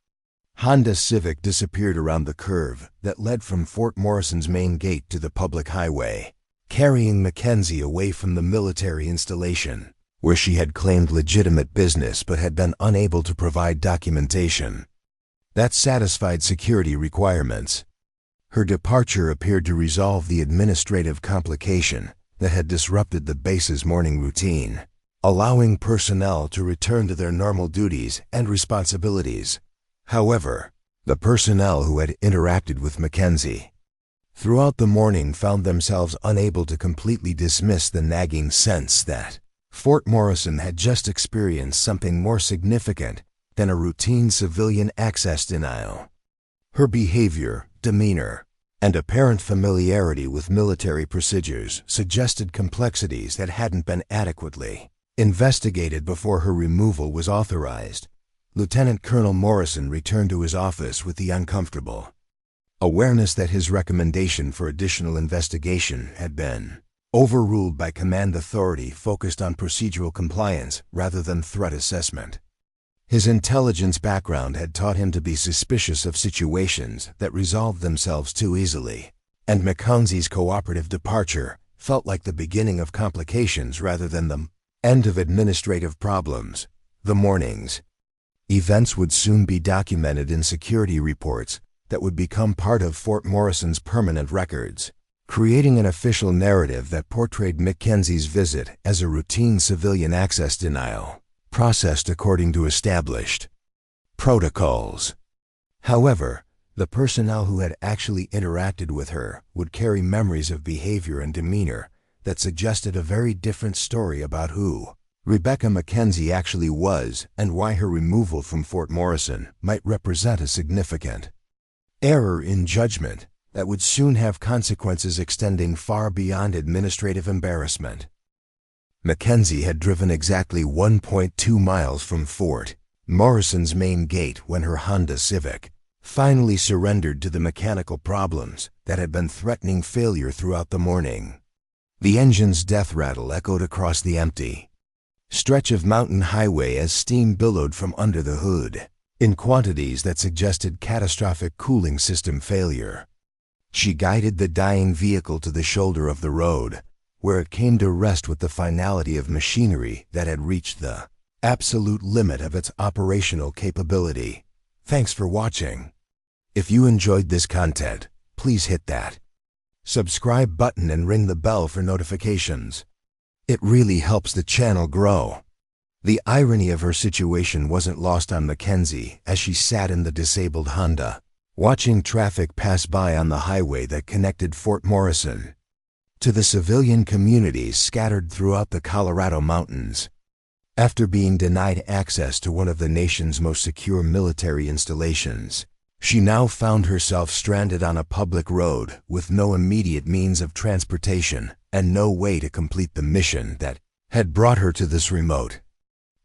Honda Civic disappeared around the curve that led from Fort Morrison's main gate to the public highway, carrying Mackenzie away from the military installation, where she had claimed legitimate business but had been unable to provide documentation that satisfied security requirements. Her departure appeared to resolve the administrative complication that had disrupted the base's morning routine, allowing personnel to return to their normal duties and responsibilities. However, the personnel who had interacted with Mackenzie throughout the morning found themselves unable to completely dismiss the nagging sense that Fort Morrison had just experienced something more significant than a routine civilian access denial. Her behavior, demeanor, and apparent familiarity with military procedures suggested complexities that hadn't been adequately investigated before her removal was authorized. Lieutenant Colonel Morrison returned to his office with the uncomfortable awareness that his recommendation for additional investigation had been overruled by command authority focused on procedural compliance rather than threat assessment. His intelligence background had taught him to be suspicious of situations that resolved themselves too easily, and Mackenzie's cooperative departure felt like the beginning of complications rather than the end of administrative problems. The morning's events would soon be documented in security reports that would become part of Fort Morrison's permanent records, creating an official narrative that portrayed Mackenzie's visit as a routine civilian access denial, processed according to established protocols. However, the personnel who had actually interacted with her would carry memories of behavior and demeanor that suggested a very different story about who Rebecca Mackenzie actually was and why her removal from Fort Morrison might represent a significant error in judgment that would soon have consequences extending far beyond administrative embarrassment. Mackenzie had driven exactly 1.2 miles from Fort Morrison's main gate when her Honda Civic finally surrendered to the mechanical problems that had been threatening failure throughout the morning. The engine's death rattle echoed across the empty stretch of mountain highway as steam billowed from under the hood in quantities that suggested catastrophic cooling system failure. She guided the dying vehicle to the shoulder of the road, where it came to rest with the finality of machinery that had reached the absolute limit of its operational capability. Thanks for watching. If you enjoyed this content, please hit that subscribe button and ring the bell for notifications. It really helps the channel grow. The irony of her situation wasn't lost on Mackenzie as she sat in the disabled Honda, watching traffic pass by on the highway that connected Fort Morrison to the civilian communities scattered throughout the Colorado mountains. After being denied access to one of the nation's most secure military installations, she now found herself stranded on a public road with no immediate means of transportation and no way to complete the mission that had brought her to this remote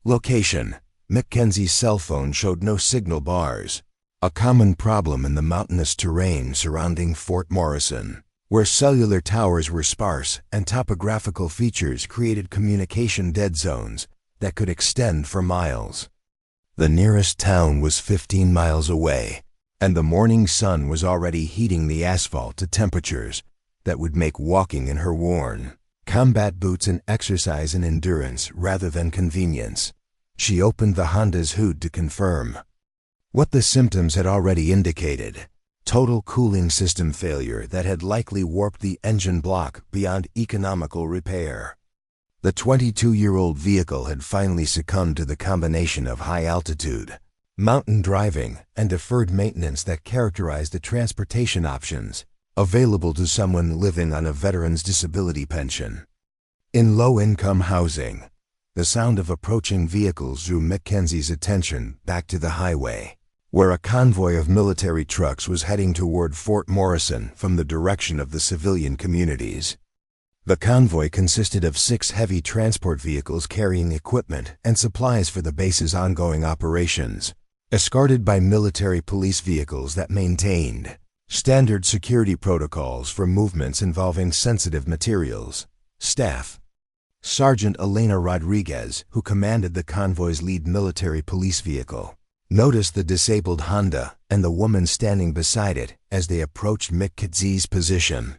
location. Mackenzie's cell phone showed no signal bars, a common problem in the mountainous terrain surrounding Fort Morrison, where cellular towers were sparse and topographical features created communication dead zones that could extend for miles. The nearest town was 15 miles away, and the morning sun was already heating the asphalt to temperatures that would make walking in her worn combat boots an exercise in endurance rather than convenience. She opened the Honda's hood to confirm what the symptoms had already indicated: total cooling system failure that had likely warped the engine block beyond economical repair. The 22-year-old vehicle had finally succumbed to the combination of high altitude, mountain driving, and deferred maintenance that characterized the transportation options available to someone living on a veteran's disability pension. In low-income housing, The sound of approaching vehicles drew Mackenzie's attention back to the highway, where a convoy of military trucks was heading toward Fort Morrison from the direction of the civilian communities. The convoy consisted of 6 heavy transport vehicles carrying equipment and supplies for the base's ongoing operations, escorted by military police vehicles that maintained standard security protocols for movements involving sensitive materials. Staff Sergeant Elena Rodriguez, who commanded the convoy's lead military police vehicle, noticed the disabled Honda and the woman standing beside it as they approached Mackenzie's position.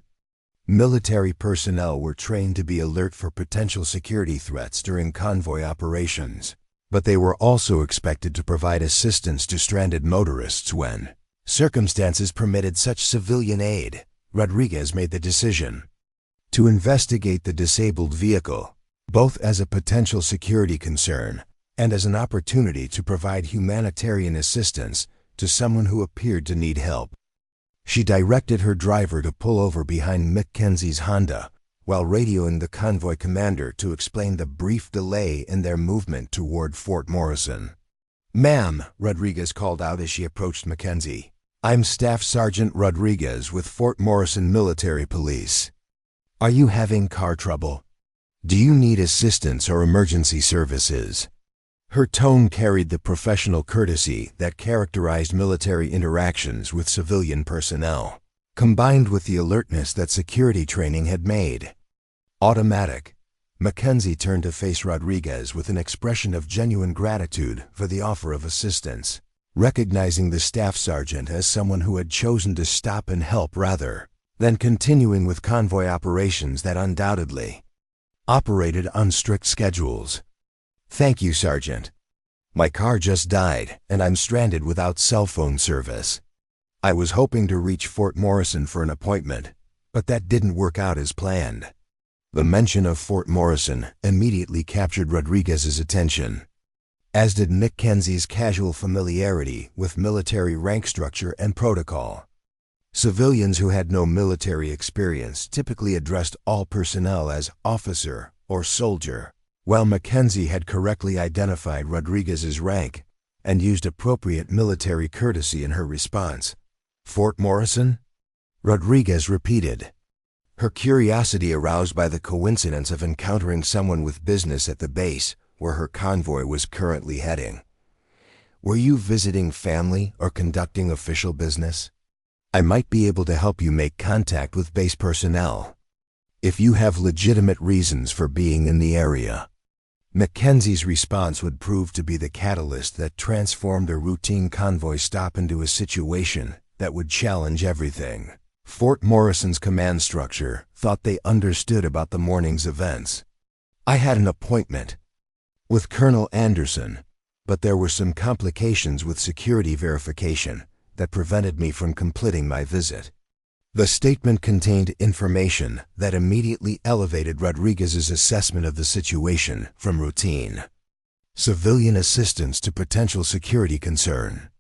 Military personnel were trained to be alert for potential security threats during convoy operations, but they were also expected to provide assistance to stranded motorists when circumstances permitted such civilian aid. Rodriguez made the decision to investigate the disabled vehicle, both as a potential security concern and as an opportunity to provide humanitarian assistance to someone who appeared to need help. She directed her driver to pull over behind Mackenzie's Honda while radioing the convoy commander to explain the brief delay in their movement toward Fort Morrison. "Ma'am," Rodriguez called out as she approached Mackenzie, "I'm Staff Sergeant Rodriguez with Fort Morrison Military Police. Are you having car trouble? Do you need assistance or emergency services?" Her tone carried the professional courtesy that characterized military interactions with civilian personnel, combined with the alertness that security training had made. Automatic, Mackenzie turned to face Rodriguez with an expression of genuine gratitude for the offer of assistance, recognizing the staff sergeant as someone who had chosen to stop and help rather than continuing with convoy operations that undoubtedly operated on strict schedules. "Thank you, Sergeant. My car just died, and I'm stranded without cell phone service. I was hoping to reach Fort Morrison for an appointment, but that didn't work out as planned." The mention of Fort Morrison immediately captured Rodriguez's attention, as did Mackenzie's casual familiarity with military rank structure and protocol. Civilians who had no military experience typically addressed all personnel as officer or soldier, while Mackenzie had correctly identified Rodriguez's rank and used appropriate military courtesy in her response. "Fort Morrison?" Rodriguez repeated, her curiosity aroused by the coincidence of encountering someone with business at the base where her convoy was currently heading. "Were you visiting family or conducting official business? I might be able to help you make contact with base personnel if you have legitimate reasons for being in the area." Mackenzie's response would prove to be the catalyst that transformed a routine convoy stop into a situation that would challenge everything Fort Morrison's command structure thought they understood about the morning's events. "I had an appointment with Colonel Anderson, but there were some complications with security verification that prevented me from completing my visit." The statement contained information that immediately elevated Rodriguez's assessment of the situation from routine civilian assistance to potential security concern.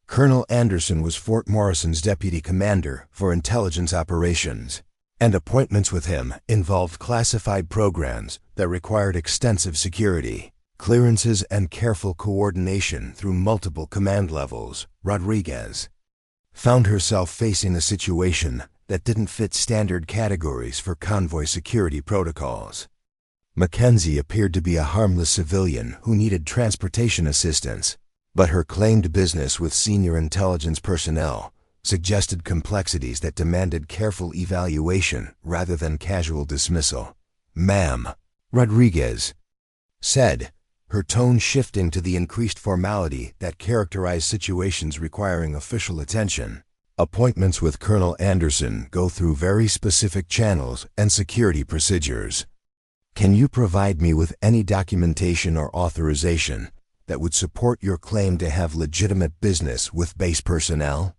Colonel Anderson was Fort Morrison's deputy commander for intelligence operations, and appointments with him involved classified programs that required extensive security clearances and careful coordination through multiple command levels. Rodriguez found herself facing a situation that didn't fit standard categories for convoy security protocols. Mackenzie appeared to be a harmless civilian who needed transportation assistance, but her claimed business with senior intelligence personnel suggested complexities that demanded careful evaluation rather than casual dismissal. "Ma'am," Rodriguez said, her tone shifting to the increased formality that characterized situations requiring official attention. "Appointments with Colonel Anderson go through very specific channels and security procedures. Can you provide me with any documentation or authorization that would support your claim to have legitimate business with base personnel?"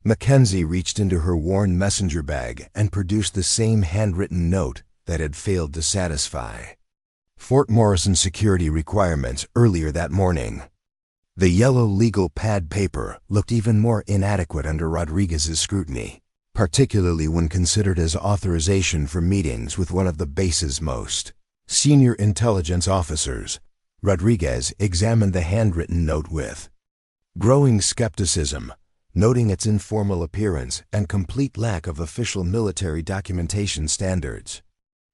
Mackenzie reached into her worn messenger bag and produced the same handwritten note that had failed to satisfy Fort Morrison security requirements earlier that morning. The yellow legal pad paper looked even more inadequate under Rodriguez's scrutiny, particularly when considered as authorization for meetings with one of the base's most Senior intelligence officers. Rodriguez examined the handwritten note with growing skepticism, noting its informal appearance and complete lack of official military documentation standards.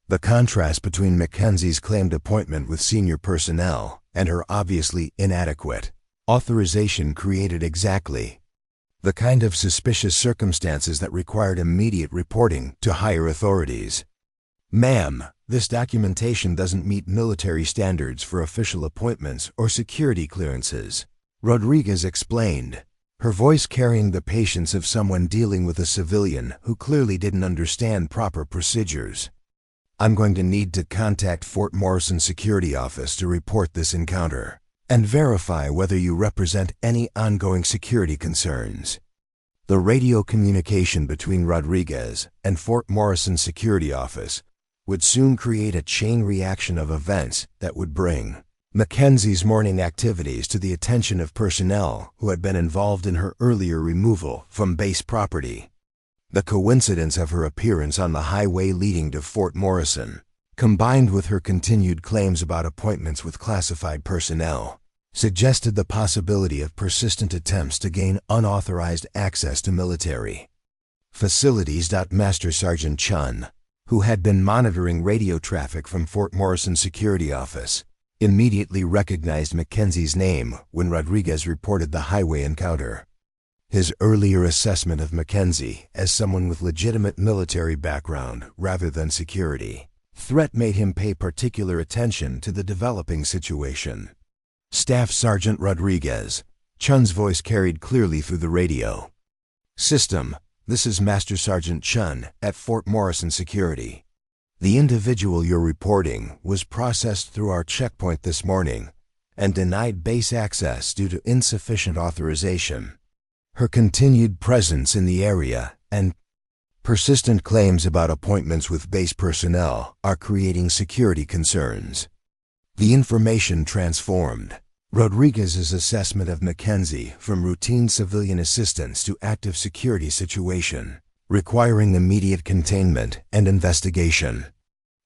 The contrast between Mackenzie's claimed appointment with senior personnel and her obviously inadequate authorization created exactly the kind of suspicious circumstances that required immediate reporting to higher authorities. "Ma'am, this documentation doesn't meet military standards for official appointments or security clearances," Rodriguez explained, her voice carrying the patience of someone dealing with a civilian who clearly didn't understand proper procedures. "I'm going to need to contact Fort Morrison Security Office to report this encounter and verify whether you represent any ongoing security concerns." The radio communication between Rodriguez and Fort Morrison Security Office would soon create a chain reaction of events that would bring Mackenzie's morning activities to the attention of personnel who had been involved in her earlier removal from base property. The coincidence of her appearance on the highway leading to Fort Morrison, combined with her continued claims about appointments with classified personnel, suggested the possibility of persistent attempts to gain unauthorized access to military facilities. Master Sergeant Chun, who had been monitoring radio traffic from Fort Morrison Security Office, immediately recognized Mackenzie's name when Rodriguez reported the highway encounter. His earlier assessment of Mackenzie as someone with legitimate military background rather than security threat made him pay particular attention to the developing situation. "Staff Sergeant Rodriguez," Chun's voice carried clearly through the radio. "System, this is Master Sergeant Chun at Fort Morrison Security. The individual you're reporting was processed through our checkpoint this morning and denied base access due to insufficient authorization. Her continued presence in the area and persistent claims about appointments with base personnel are creating security concerns." The information transformed Rodriguez's assessment of Mackenzie from routine civilian assistance to active security situation, requiring immediate containment and investigation.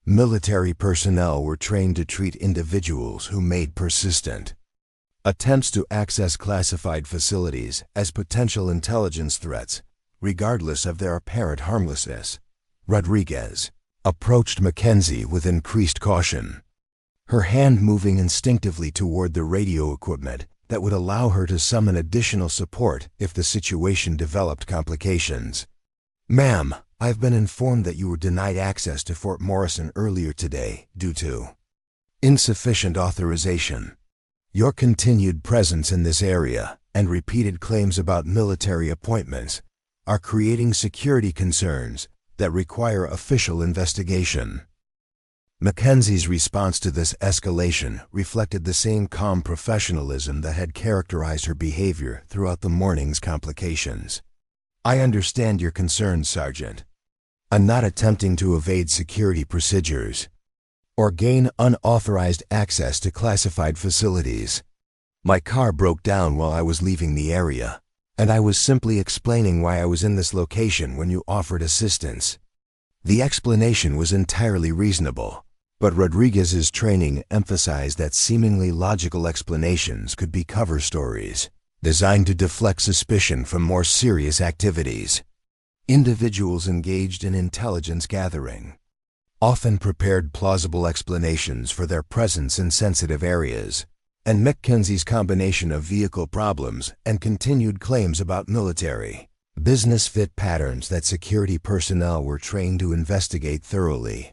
Military personnel were trained to treat individuals who made persistent attempts to access classified facilities as potential intelligence threats, regardless of their apparent harmlessness. Rodriguez approached Mackenzie with increased caution, her hand moving instinctively toward the radio equipment that would allow her to summon additional support if the situation developed complications. "Ma'am, I've been informed that you were denied access to Fort Morrison earlier today due to insufficient authorization. Your continued presence in this area and repeated claims about military appointments are creating security concerns that require official investigation." Mackenzie's response to this escalation reflected the same calm professionalism that had characterized her behavior throughout the morning's complications. "I understand your concerns, Sergeant. I'm not attempting to evade security procedures or gain unauthorized access to classified facilities. My car broke down while I was leaving the area, and I was simply explaining why I was in this location when you offered assistance." The explanation was entirely reasonable, but Rodriguez's training emphasized that seemingly logical explanations could be cover stories designed to deflect suspicion from more serious activities. Individuals engaged in intelligence gathering often prepared plausible explanations for their presence in sensitive areas, and Mackenzie's combination of vehicle problems and continued claims about military business fit patterns that security personnel were trained to investigate thoroughly.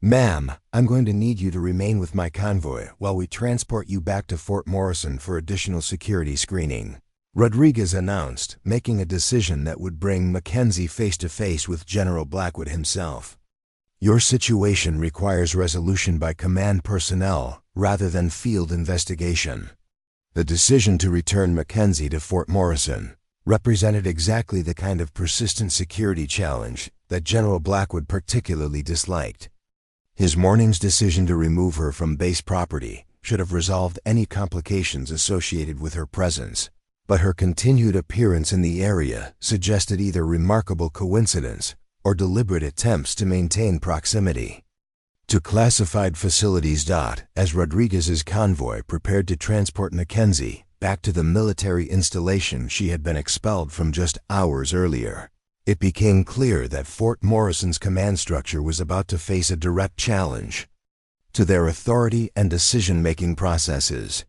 "Ma'am, I'm going to need you to remain with my convoy while we transport you back to Fort Morrison for additional security screening," Rodriguez announced, making a decision that would bring Mackenzie face to face with General Blackwood himself. "Your situation requires resolution by command personnel rather than field investigation." The decision to return Mackenzie to Fort Morrison represented exactly the kind of persistent security challenge that General Blackwood particularly disliked. His morning's decision to remove her from base property should have resolved any complications associated with her presence, but her continued appearance in the area suggested either remarkable coincidence or deliberate attempts to maintain proximity. To classified facilities. As Rodriguez's convoy prepared to transport Mackenzie back to the military installation she had been expelled from just hours earlier, it became clear that Fort Morrison's command structure was about to face a direct challenge to their authority and decision-making processes.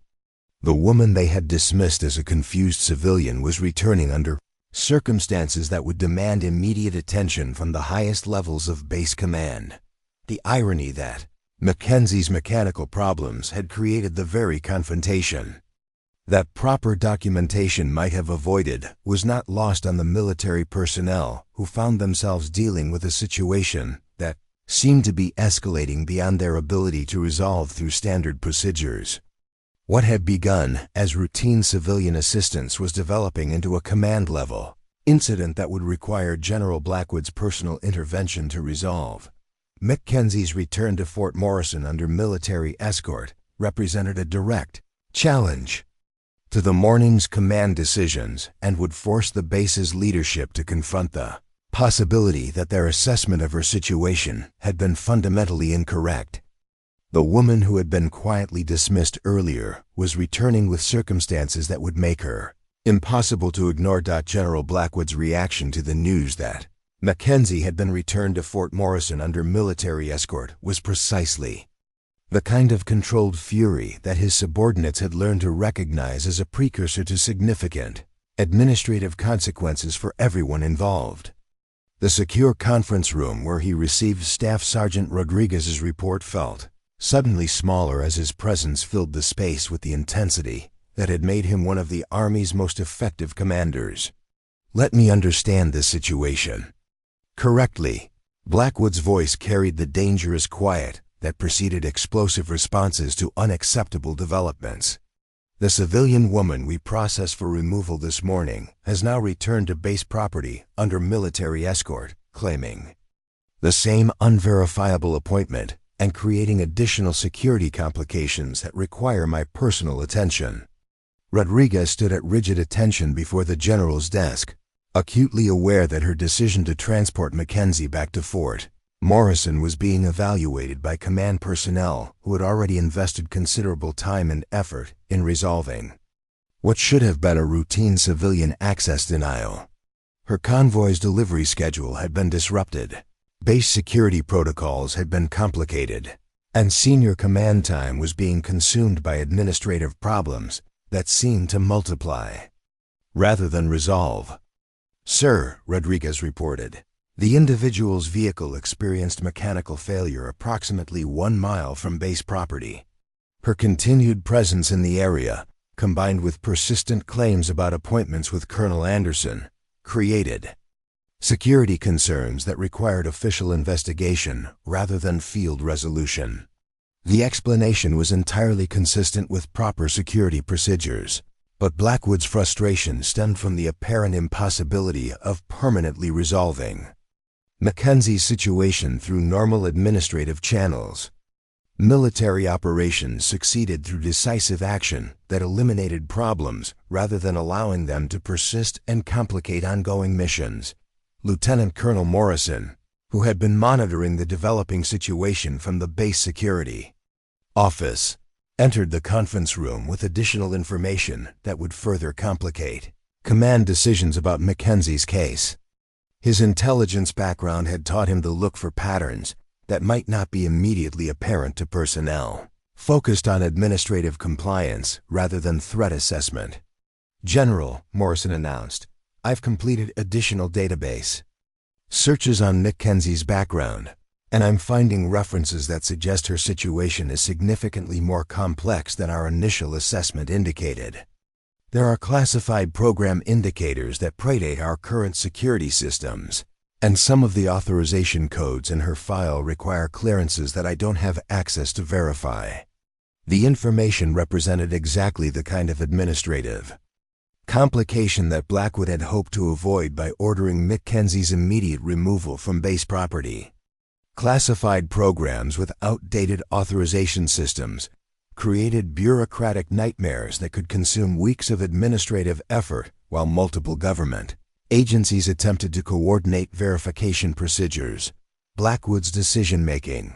The woman they had dismissed as a confused civilian was returning under circumstances that would demand immediate attention from the highest levels of base command. The irony that Mackenzie's mechanical problems had created the very confrontation that proper documentation might have avoided was not lost on the military personnel who found themselves dealing with a situation that seemed to be escalating beyond their ability to resolve through standard procedures. What had begun as routine civilian assistance was developing into a command-level incident that would require General Blackwood's personal intervention to resolve. Mackenzie's return to Fort Morrison under military escort represented a direct challenge to the morning's command decisions and would force the base's leadership to confront the possibility that their assessment of her situation had been fundamentally incorrect. The woman who had been quietly dismissed earlier was returning with circumstances that would make her impossible to ignore. General Blackwood's reaction to the news that Mackenzie had been returned to Fort Morrison under military escort was precisely the kind of controlled fury that his subordinates had learned to recognize as a precursor to significant administrative consequences for everyone involved. The secure conference room where he received Staff Sergeant Rodriguez's report felt suddenly smaller as his presence filled the space with the intensity that had made him one of the Army's most effective commanders. Let me understand this situation correctly. Blackwood's voice carried the dangerous quiet that preceded explosive responses to unacceptable developments. The civilian woman we processed for removal this morning has now returned to base property under military escort, claiming the same unverifiable appointment and creating additional security complications that require my personal attention. Rodriguez stood at rigid attention before the general's desk, acutely aware that her decision to transport Mackenzie back to Fort Morrison was being evaluated by command personnel who had already invested considerable time and effort in resolving what should have been a routine civilian access denial. Her convoy's delivery schedule had been disrupted, base security protocols had been complicated, and senior command time was being consumed by administrative problems that seemed to multiply rather than resolve. "Sir," Rodriguez reported, "the individual's vehicle experienced mechanical failure approximately 1 mile from base property. Her continued presence in the area, combined with persistent claims about appointments with Colonel Anderson, created security concerns that required official investigation rather than field resolution." The explanation was entirely consistent with proper security procedures, but Blackwood's frustration stemmed from the apparent impossibility of permanently resolving Mackenzie's situation through normal administrative channels. Military operations succeeded through decisive action that eliminated problems rather than allowing them to persist and complicate ongoing missions. Lieutenant Colonel Morrison, who had been monitoring the developing situation from the base security office, entered the conference room with additional information that would further complicate command decisions about Mackenzie's case. His intelligence background had taught him to look for patterns that might not be immediately apparent to personnel, focused on administrative compliance rather than threat assessment. "General," Morrison announced, "I've completed additional database searches on Mackenzie's background, and I'm finding references that suggest her situation is significantly more complex than our initial assessment indicated. There are classified program indicators that predate our current security systems, and some of the authorization codes in her file require clearances that I don't have access to verify." The information represented exactly the kind of administrative complication that Blackwood had hoped to avoid by ordering Mackenzie's immediate removal from base property. Classified programs with outdated authorization systems created bureaucratic nightmares that could consume weeks of administrative effort while multiple government agencies attempted to coordinate verification procedures. Blackwood's decision-making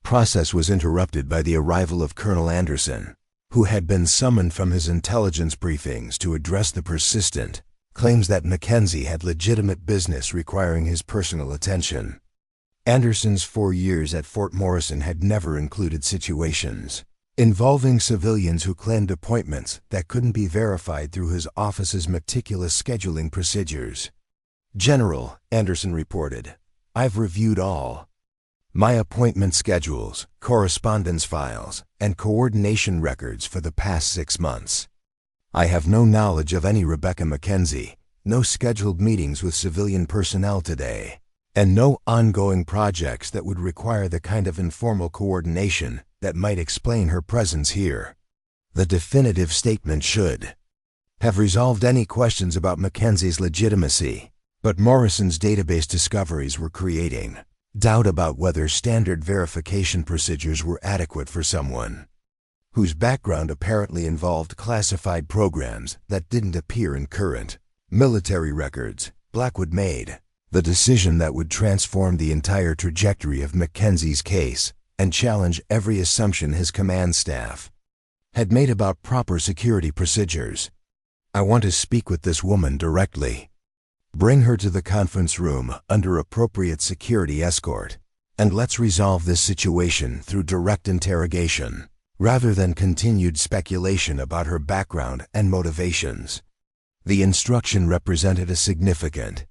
Process was interrupted by the arrival of Colonel Anderson, who had been summoned from his intelligence briefings to address the persistent claims that Mackenzie had legitimate business requiring his personal attention. Anderson's 4 years at Fort Morrison had never included situations involving civilians who claimed appointments that couldn't be verified through his office's meticulous scheduling procedures. "General," Anderson reported, "I've reviewed all my appointment schedules, correspondence files, and coordination records for the past 6 months. I have no knowledge of any Rebecca Mackenzie, no scheduled meetings with civilian personnel today, and no ongoing projects that would require the kind of informal coordination that might explain her presence here. The definitive statement should have resolved any questions about Mackenzie's legitimacy, but Morrison's database discoveries were creating doubt about whether standard verification procedures were adequate for someone whose background apparently involved classified programs that didn't appear in current military records. Blackwood made the decision that would transform the entire trajectory of Mackenzie's case and challenge every assumption his command staff had made about proper security procedures. "I want to speak with this woman directly. Bring her to the conference room under appropriate security escort, and let's resolve this situation through direct interrogation, rather than continued speculation about her background and motivations." The instruction represented a significant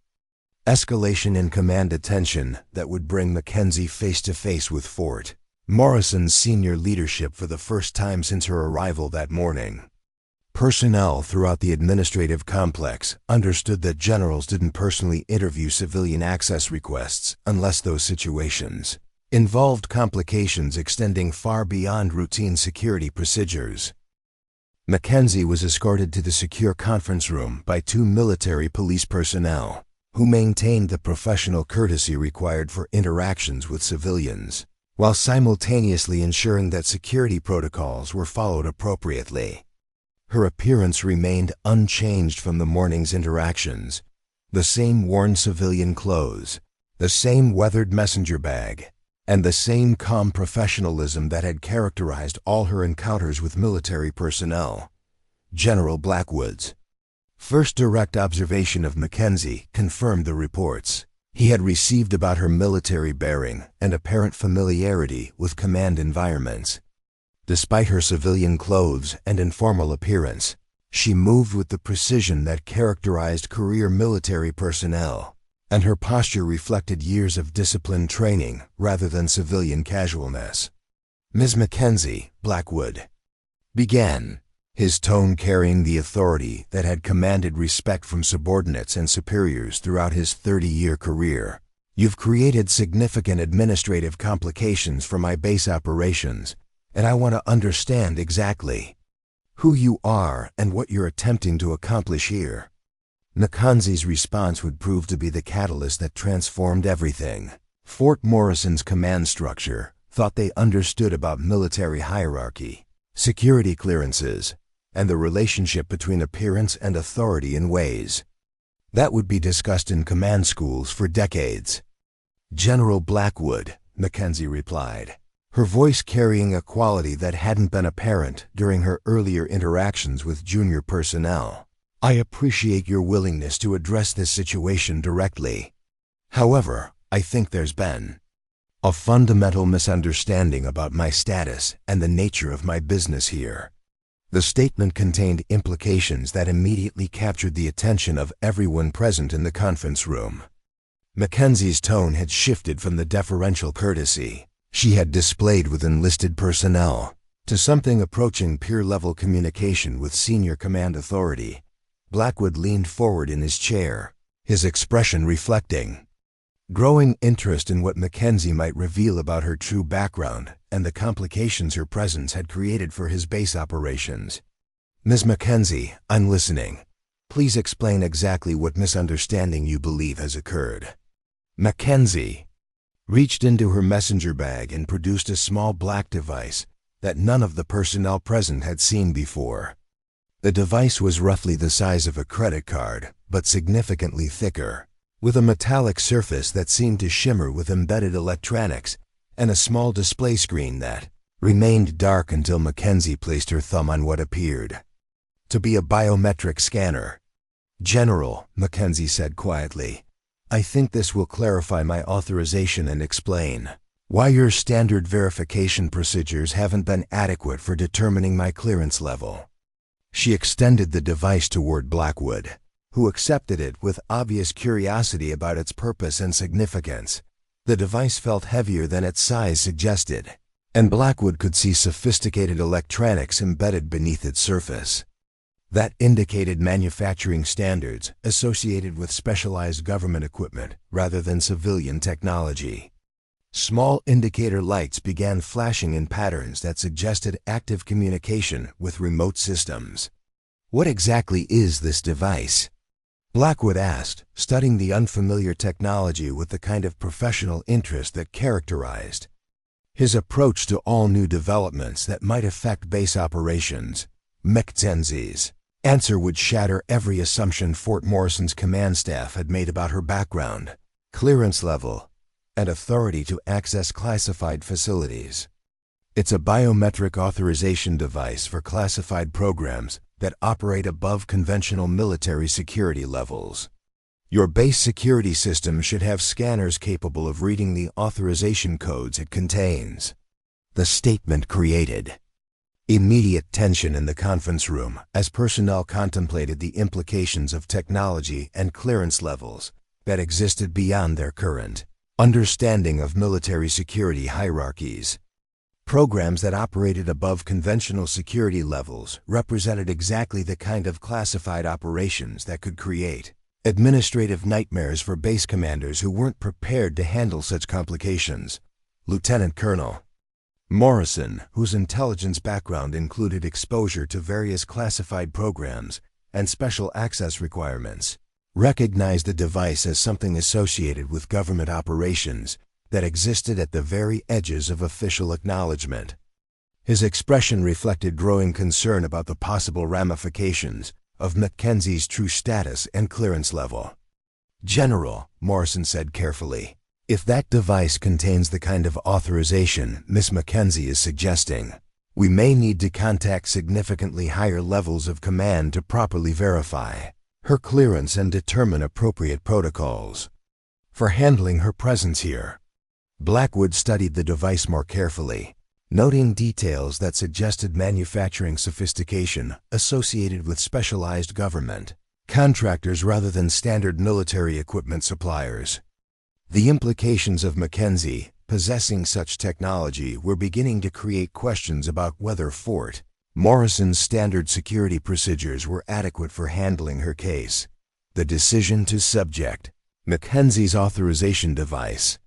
escalation in command attention that would bring Mackenzie face to face with Fort Morrison's senior leadership for the first time since her arrival that morning. Personnel throughout the administrative complex understood that generals didn't personally interview civilian access requests unless those situations involved complications extending far beyond routine security procedures. Mackenzie was escorted to the secure conference room by 2 military police personnel who maintained the professional courtesy required for interactions with civilians, while simultaneously ensuring that security protocols were followed appropriately. Her appearance remained unchanged from the morning's interactions: the same worn civilian clothes, the same weathered messenger bag, and the same calm professionalism that had characterized all her encounters with military personnel. General Blackwood's first direct observation of Mackenzie confirmed the reports he had received about her military bearing and apparent familiarity with command environments. Despite her civilian clothes and informal appearance, she moved with the precision that characterized career military personnel, and her posture reflected years of disciplined training rather than civilian casualness. "Ms. Mackenzie," Blackwood began, his tone carrying the authority that had commanded respect from subordinates and superiors throughout his 30-year career. "You've created significant administrative complications for my base operations, and I want to understand exactly who you are and what you're attempting to accomplish here." Mackenzie's response would prove to be the catalyst that transformed everything. Fort Morrison's command structure thought they understood about military hierarchy, security clearances, and the relationship between appearance and authority in ways that would be discussed in command schools for decades. "General Blackwood," Mackenzie replied, her voice carrying a quality that hadn't been apparent during her earlier interactions with junior personnel. "I appreciate your willingness to address this situation directly. However, I think there's been a fundamental misunderstanding about my status and the nature of my business here." The statement contained implications that immediately captured the attention of everyone present in the conference room. Mackenzie's tone had shifted from the deferential courtesy she had displayed with enlisted personnel to something approaching peer-level communication with senior command authority. Blackwood leaned forward in his chair, his expression reflecting growing interest in what Mackenzie might reveal about her true background and the complications her presence had created for his base operations. "Ms. Mackenzie, I'm listening. Please explain exactly what misunderstanding you believe has occurred." Mackenzie reached into her messenger bag and produced a small black device that none of the personnel present had seen before. The device was roughly the size of a credit card, but significantly thicker, with a metallic surface that seemed to shimmer with embedded electronics and a small display screen that remained dark until Mackenzie placed her thumb on what appeared to be a biometric scanner. "General," Mackenzie said quietly, "I think this will clarify my authorization and explain why your standard verification procedures haven't been adequate for determining my clearance level." She extended the device toward Blackwood, who accepted it with obvious curiosity about its purpose and significance. The device felt heavier than its size suggested, and Blackwood could see sophisticated electronics embedded beneath its surface that indicated manufacturing standards associated with specialized government equipment rather than civilian technology. Small indicator lights began flashing in patterns that suggested active communication with remote systems. "What exactly is this device?" Blackwood asked, studying the unfamiliar technology with the kind of professional interest that characterized his approach to all new developments that might affect base operations. Mackenzie's answer would shatter every assumption Fort Morrison's command staff had made about her background, clearance level, and authority to access classified facilities. "It's a biometric authorization device for classified programs that operate above conventional military security levels. Your base security system should have scanners capable of reading the authorization codes it contains." The statement created immediate tension in the conference room as personnel contemplated the implications of technology and clearance levels that existed beyond their current understanding of military security hierarchies. Programs that operated above conventional security levels represented exactly the kind of classified operations that could create administrative nightmares for base commanders who weren't prepared to handle such complications. Lieutenant Colonel Morrison, whose intelligence background included exposure to various classified programs and special access requirements, recognized the device as something associated with government operations that existed at the very edges of official acknowledgement. His expression reflected growing concern about the possible ramifications of Mackenzie's true status and clearance level. "General," Morrison said carefully, "if that device contains the kind of authorization Miss Mackenzie is suggesting, we may need to contact significantly higher levels of command to properly verify her clearance and determine appropriate protocols for handling her presence here." Blackwood studied the device more carefully, noting details that suggested manufacturing sophistication associated with specialized government contractors rather than standard military equipment suppliers. The implications of Mackenzie possessing such technology were beginning to create questions about whether Fort Morrison's standard security procedures were adequate for handling her case. The decision to subject Mackenzie's authorization device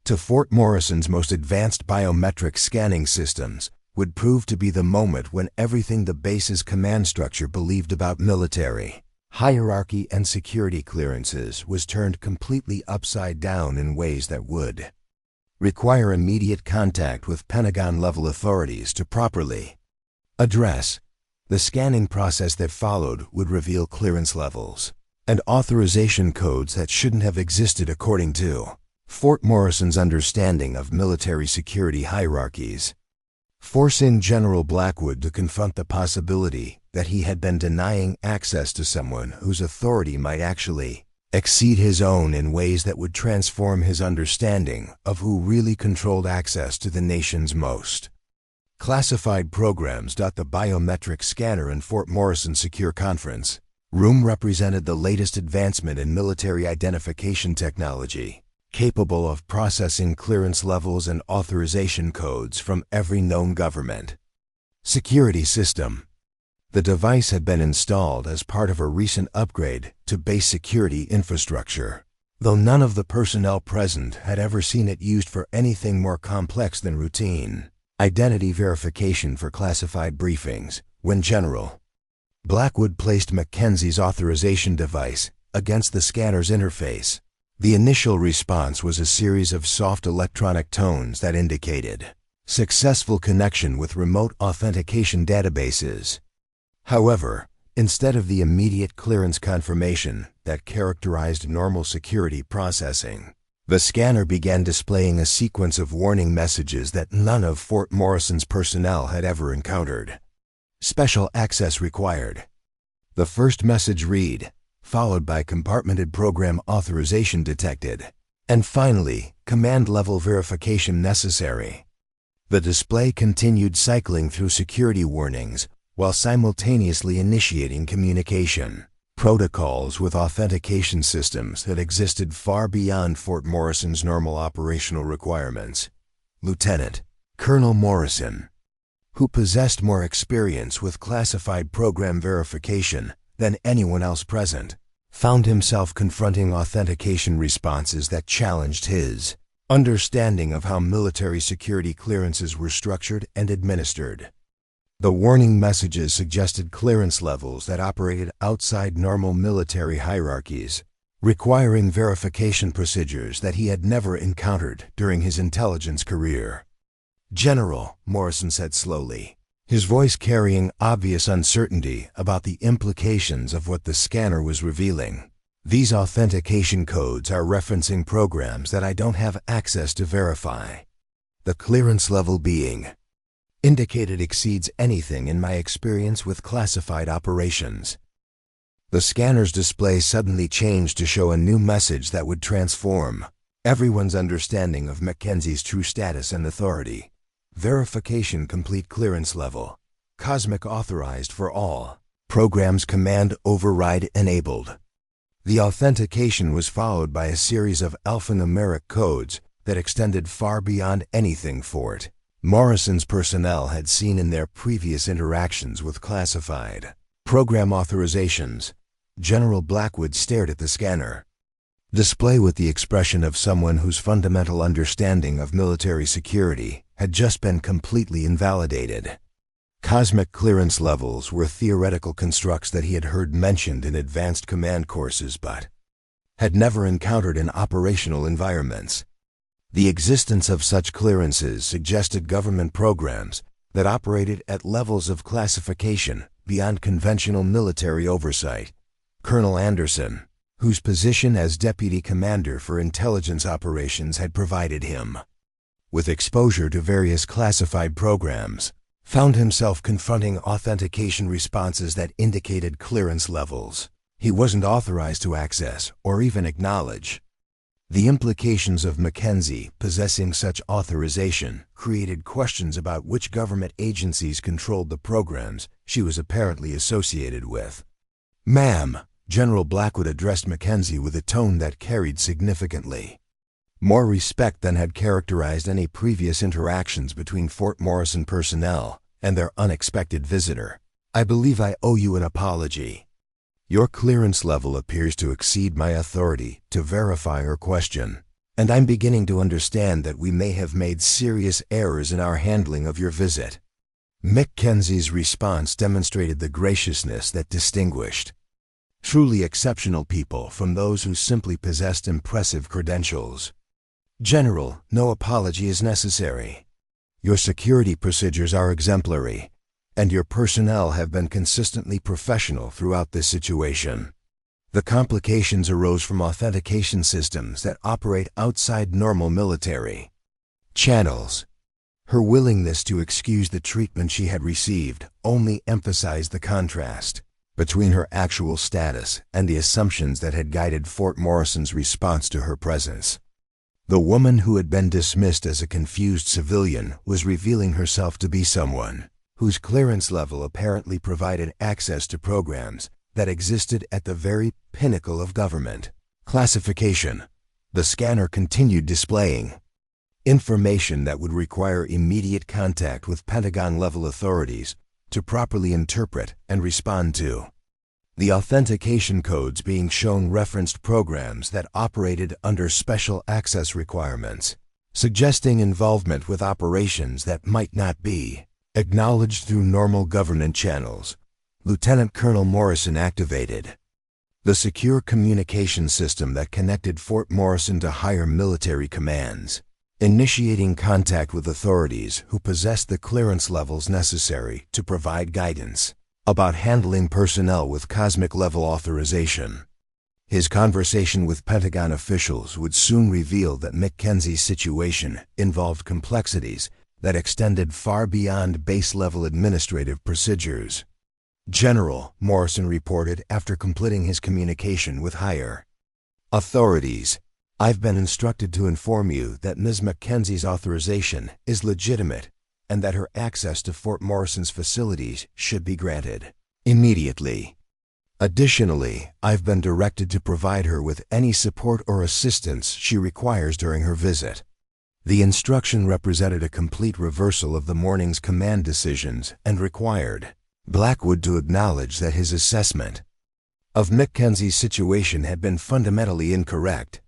to Fort Morrison's most advanced biometric scanning systems would prove to be the moment when everything the base's command structure believed about military hierarchy and security clearances was turned completely upside down in ways that would require immediate contact with Pentagon-level authorities to properly address. The scanning process that followed would reveal clearance levels and authorization codes that shouldn't have existed according to Fort Morrison's understanding of military security hierarchies, forcing General Blackwood to confront the possibility that he had been denying access to someone whose authority might actually exceed his own in ways that would transform his understanding of who really controlled access to the nation's most classified programs. The biometric scanner in Fort Morrison Secure Conference Room represented the latest advancement in military identification technology, capable of processing clearance levels and authorization codes from every known government security system. The device had been installed as part of a recent upgrade to base security infrastructure, though none of the personnel present had ever seen it used for anything more complex than routine identity verification for classified briefings. When General Blackwood placed Mackenzie's authorization device against the scanner's interface, the initial response was a series of soft electronic tones that indicated successful connection with remote authentication databases. However, instead of the immediate clearance confirmation that characterized normal security processing, The scanner began displaying a sequence of warning messages that none of Fort Morrison's personnel had ever encountered. Special access required. The first message read, followed by compartmented program authorization detected, and finally, command level verification necessary. The display continued cycling through security warnings while simultaneously initiating communication. Protocols with authentication systems that existed far beyond Fort Morrison's normal operational requirements. Lieutenant Colonel Morrison, who possessed more experience with classified program verification than anyone else present, found himself confronting authentication responses that challenged his understanding of how military security clearances were structured and administered. The warning messages suggested clearance levels that operated outside normal military hierarchies, requiring verification procedures that he had never encountered during his intelligence career. "General," Morrison said slowly, his voice carrying obvious uncertainty about the implications of what the scanner was revealing, "these authentication codes are referencing programs that I don't have access to verify. The clearance level being indicated exceeds anything in my experience with classified operations." The scanner's display suddenly changed to show a new message that would transform everyone's understanding of Mackenzie's true status and authority. Verification complete, clearance level cosmic authorized for all programs, command override enabled. The authentication was followed by a series of alphanumeric codes that extended far beyond anything Fort Morrison's personnel had seen in their previous interactions with classified program authorizations. General Blackwood stared at the scanner display with the expression of someone whose fundamental understanding of military security had just been completely invalidated. Cosmic clearance levels were theoretical constructs that he had heard mentioned in advanced command courses but had never encountered in operational environments. The existence of such clearances suggested government programs that operated at levels of classification beyond conventional military oversight. Colonel Anderson, whose position as Deputy Commander for Intelligence Operations had provided him with exposure to various classified programs, found himself confronting authentication responses that indicated clearance levels he wasn't authorized to access or even acknowledge. The implications of Mackenzie possessing such authorization created questions about which government agencies controlled the programs she was apparently associated with. "Ma'am," General Blackwood addressed Mackenzie with a tone that carried significantly more respect than had characterized any previous interactions between Fort Morrison personnel and their unexpected visitor. "I believe I owe you an apology. Your clearance level appears to exceed my authority to verify or question, and I'm beginning to understand that we may have made serious errors in our handling of your visit." Mackenzie's response demonstrated the graciousness that distinguished truly exceptional people from those who simply possessed impressive credentials. "General, no apology is necessary. Your security procedures are exemplary, and your personnel have been consistently professional throughout this situation. The complications arose from authentication systems that operate outside normal military channels." Her willingness to excuse the treatment she had received only emphasized the contrast between her actual status and the assumptions that had guided Fort Morrison's response to her presence. The woman who had been dismissed as a confused civilian was revealing herself to be someone whose clearance level apparently provided access to programs that existed at the very pinnacle of government classification. The scanner continued displaying information that would require immediate contact with Pentagon-level authorities to properly interpret and respond to. The authentication codes being shown referenced programs that operated under special access requirements, suggesting involvement with operations that might not be acknowledged through normal government channels. Lieutenant Colonel Morrison activated the secure communication system that connected Fort Morrison to higher military commands, initiating contact with authorities who possessed the clearance levels necessary to provide guidance about handling personnel with cosmic level authorization. His conversation with Pentagon officials would soon reveal that Mackenzie's situation involved complexities that extended far beyond base-level administrative procedures. "General," Morrison reported after completing his communication with higher authorities, "I've been instructed to inform you that Ms. Mackenzie's authorization is legitimate and that her access to Fort Morrison's facilities should be granted immediately. Additionally, I've been directed to provide her with any support or assistance she requires during her visit." The instruction represented a complete reversal of the morning's command decisions and required Blackwood to acknowledge that his assessment of Mackenzie's situation had been fundamentally incorrect.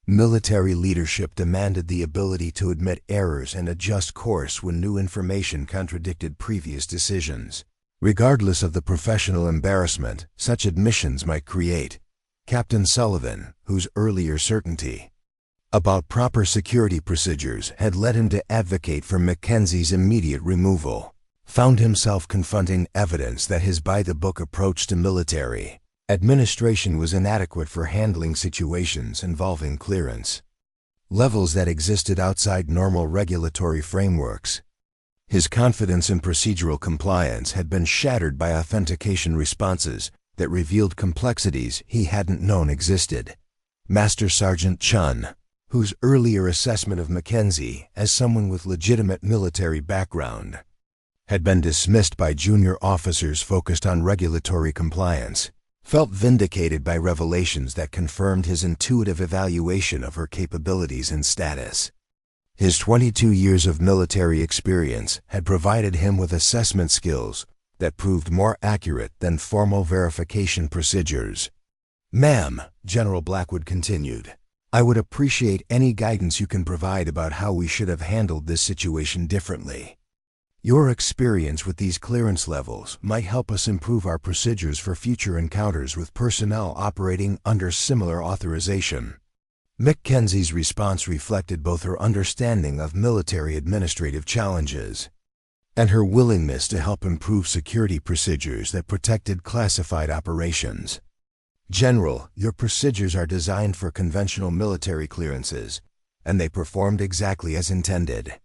Military leadership demanded the ability to admit errors and adjust course when new information contradicted previous decisions. Regardless of the professional embarrassment such admissions might create, Captain Sullivan, whose earlier certainty about proper security procedures had led him to advocate for Mackenzie's immediate removal, found himself confronting evidence that his by-the-book approach to military administration was inadequate for handling situations involving clearance levels that existed outside normal regulatory frameworks. His confidence in procedural compliance had been shattered by authentication responses that revealed complexities he hadn't known existed. Master Sergeant Chun, whose earlier assessment of Mackenzie as someone with legitimate military background had been dismissed by junior officers focused on regulatory compliance, felt vindicated by revelations that confirmed his intuitive evaluation of her capabilities and status. His 22 years of military experience had provided him with assessment skills that proved more accurate than formal verification procedures. "Ma'am," General Blackwood continued, "I would appreciate any guidance you can provide about how we should have handled this situation differently. Your experience with these clearance levels might help us improve our procedures for future encounters with personnel operating under similar authorization." Mackenzie's response reflected both her understanding of military administrative challenges and her willingness to help improve security procedures that protected classified operations. "General, your procedures are designed for conventional military clearances, and they performed exactly as intended.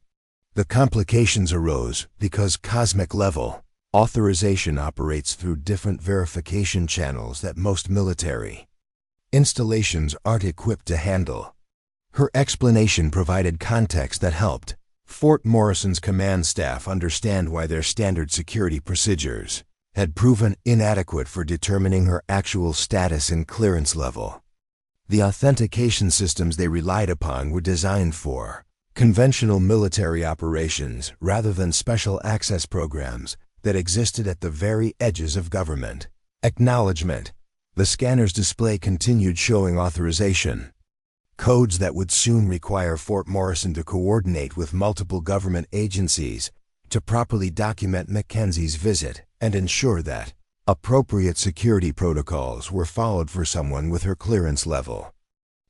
The complications arose because cosmic level authorization operates through different verification channels that most military installations aren't equipped to handle." Her explanation provided context that helped Fort Morrison's command staff understand why their standard security procedures had proven inadequate for determining her actual status and clearance level. The authentication systems they relied upon were designed for conventional military operations rather than special access programs that existed at the very edges of government acknowledgement. The scanner's display continued showing authorization codes that would soon require Fort Morrison to coordinate with multiple government agencies to properly document Mackenzie's visit and ensure that appropriate security protocols were followed for someone with her clearance level.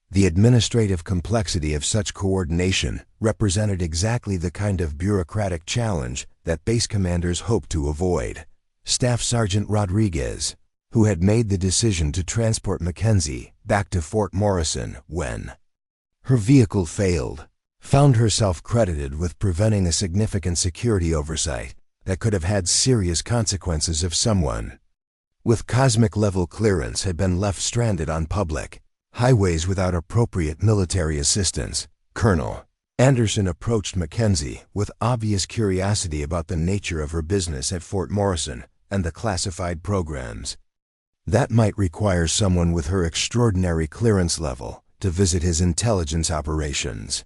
The administrative complexity of such coordination represented exactly the kind of bureaucratic challenge that base commanders hoped to avoid. Staff Sergeant Rodriguez, who had made the decision to transport Mackenzie back to Fort Morrison when her vehicle failed, found herself credited with preventing a significant security oversight that could have had serious consequences if someone with cosmic-level clearance had been left stranded on public highways without appropriate military assistance. Colonel Anderson approached Mackenzie with obvious curiosity about the nature of her business at Fort Morrison and the classified programs that might require someone with her extraordinary clearance level to visit his intelligence operations.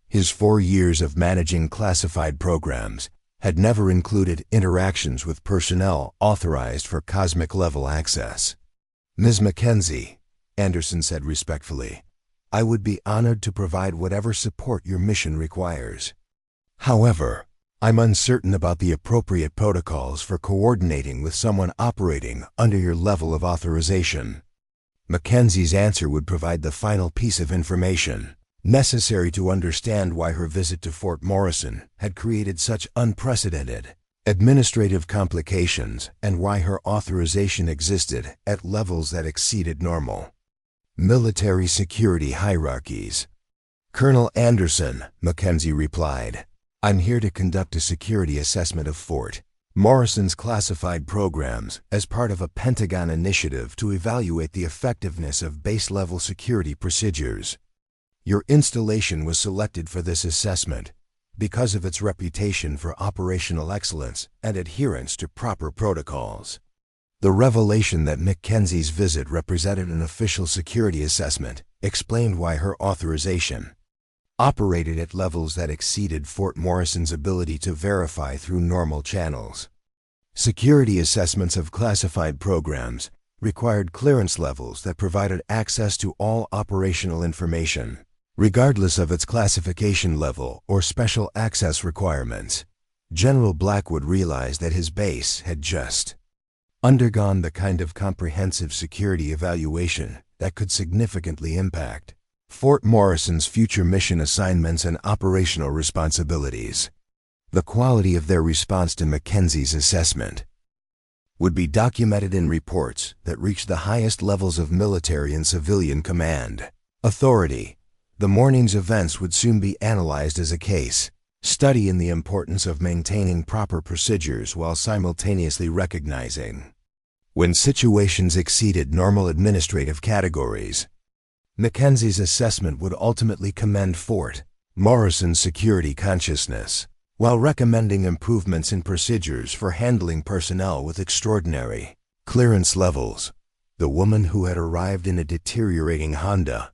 His 4 years of managing classified programs had never included interactions with personnel authorized for cosmic-level access. "Ms. Mackenzie," Anderson said respectfully, "I would be honored to provide whatever support your mission requires. However, I'm uncertain about the appropriate protocols for coordinating with someone operating under your level of authorization." Mackenzie's answer would provide the final piece of information necessary to understand why her visit to Fort Morrison had created such unprecedented administrative complications and why her authorization existed at levels that exceeded normal. Military security hierarchies. Colonel Anderson, Mackenzie replied, I'm here to conduct a security assessment of Fort Morrison's classified programs as part of a Pentagon initiative to evaluate the effectiveness of base-level security procedures. Your installation was selected for this assessment because of its reputation for operational excellence and adherence to proper protocols. The revelation that Mackenzie's visit represented an official security assessment explained why her authorization operated at levels that exceeded Fort Morrison's ability to verify through normal channels. Security assessments of classified programs required clearance levels that provided access to all operational information, regardless of its classification level or special access requirements. General Blackwood realized that his base had just undergone the kind of comprehensive security evaluation that could significantly impact Fort Morrison's future mission assignments and operational responsibilities. The quality of their response to Mackenzie's assessment would be documented in reports that reached the highest levels of military and civilian command authority. The morning's events would soon be analyzed as a case study in the importance of maintaining proper procedures while simultaneously recognizing when situations exceeded normal administrative categories. Mackenzie's assessment would ultimately commend Fort Morrison's security consciousness, while recommending improvements in procedures for handling personnel with extraordinary clearance levels. The woman who had arrived in a deteriorating Honda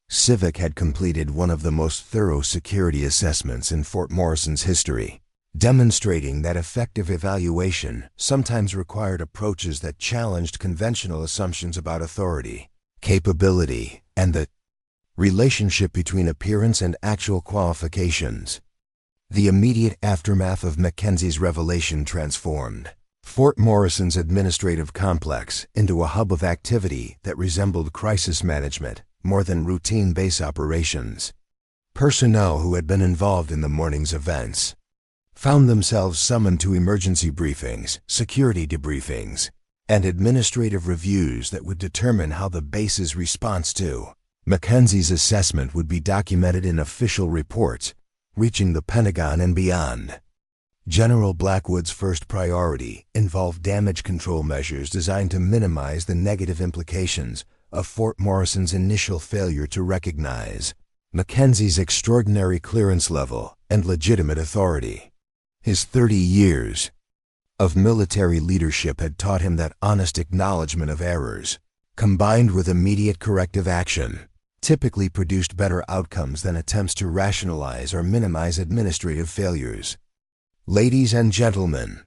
Civic had completed one of the most thorough security assessments in Fort Morrison's history, demonstrating that effective evaluation sometimes required approaches that challenged conventional assumptions about authority, capability, and the relationship between appearance and actual qualifications. The immediate aftermath of Mackenzie's revelation transformed Fort Morrison's administrative complex into a hub of activity that resembled crisis management more than routine base operations. Personnel who had been involved in the morning's events found themselves summoned to emergency briefings, security debriefings, and administrative reviews that would determine how the base's response to Mackenzie's assessment would be documented in official reports reaching the Pentagon and beyond. General Blackwood's first priority involved damage control measures designed to minimize the negative implications of Fort Morrison's initial failure to recognize Mackenzie's extraordinary clearance level and legitimate authority. His 30 years of military leadership had taught him that honest acknowledgement of errors, combined with immediate corrective action, typically produced better outcomes than attempts to rationalize or minimize administrative failures. Ladies and gentlemen,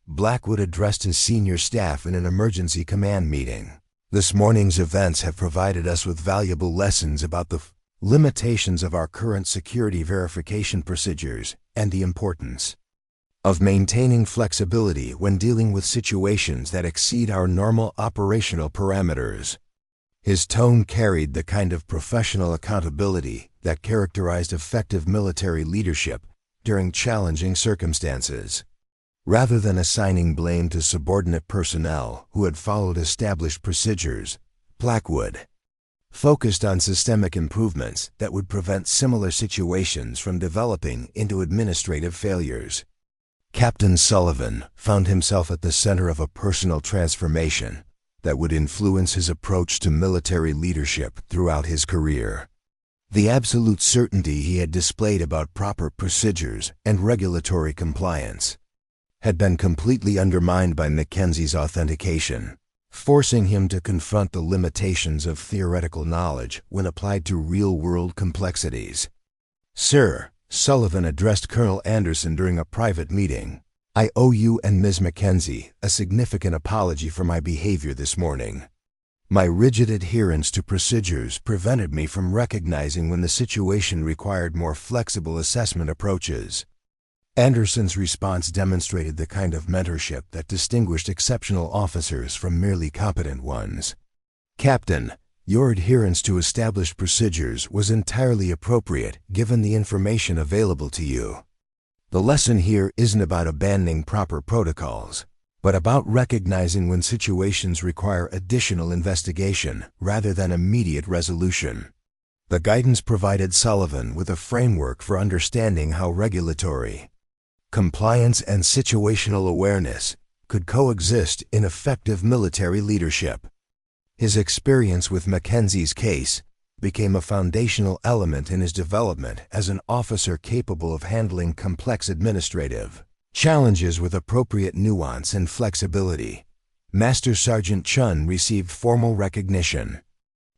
Blackwood addressed his senior staff in an emergency command meeting. This morning's events have provided us with valuable lessons about the limitations of our current security verification procedures and the importance of maintaining flexibility when dealing with situations that exceed our normal operational parameters. His tone carried the kind of professional accountability that characterized effective military leadership during challenging circumstances. Rather than assigning blame to subordinate personnel who had followed established procedures, Blackwood focused on systemic improvements that would prevent similar situations from developing into administrative failures. Captain Sullivan found himself at the center of a personal transformation that would influence his approach to military leadership throughout his career. The absolute certainty he had displayed about proper procedures and regulatory compliance had been completely undermined by Mackenzie's authentication, forcing him to confront the limitations of theoretical knowledge when applied to real-world complexities. "Sir," Sullivan addressed Colonel Anderson during a private meeting, "I owe you and Ms. Mackenzie a significant apology for my behavior this morning. My rigid adherence to procedures prevented me from recognizing when the situation required more flexible assessment approaches." Anderson's response demonstrated the kind of mentorship that distinguished exceptional officers from merely competent ones. "Captain, your adherence to established procedures was entirely appropriate given the information available to you. The lesson here isn't about abandoning proper protocols. but about recognizing when situations require additional investigation rather than immediate resolution. The guidance provided Sullivan with a framework for understanding how regulatory, compliance, and situational awareness could coexist in effective military leadership. His experience with Mackenzie's case became a foundational element in his development as an officer capable of handling complex administrative challenges with appropriate nuance and flexibility. Master Sergeant Chun received formal recognition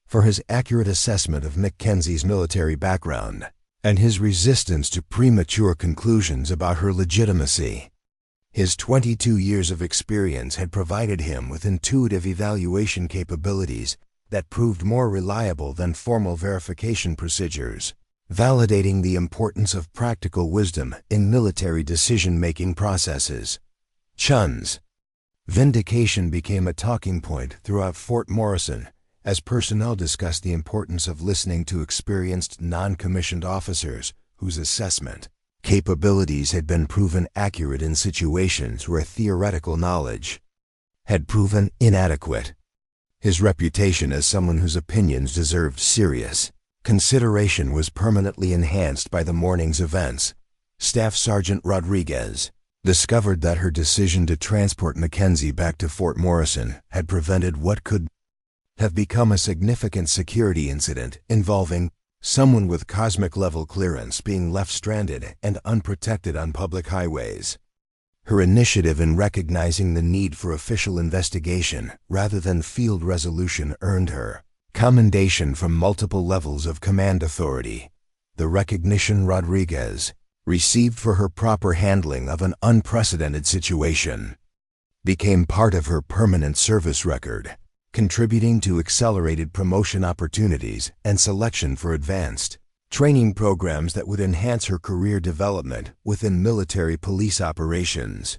for his accurate assessment of Mackenzie's military background and his resistance to premature conclusions about her legitimacy. His 22 years of experience had provided him with intuitive evaluation capabilities that proved more reliable than formal verification procedures, validating the importance of practical wisdom in military decision-making processes. Chun's vindication became a talking point throughout Fort Morrison as personnel discussed the importance of listening to experienced non-commissioned officers whose assessment capabilities had been proven accurate in situations where theoretical knowledge had proven inadequate. His reputation as someone whose opinions deserved serious consideration was permanently enhanced by the morning's events. Staff Sergeant Rodriguez discovered that her decision to transport Mackenzie back to Fort Morrison had prevented what could have become a significant security incident involving someone with cosmic-level clearance being left stranded and unprotected on public highways. Her initiative in recognizing the need for official investigation rather than field resolution earned her commendation from multiple levels of command authority. The recognition Rodriguez received for her proper handling of an unprecedented situation became part of her permanent service record, contributing to accelerated promotion opportunities and selection for advanced training programs that would enhance her career development within military police operations.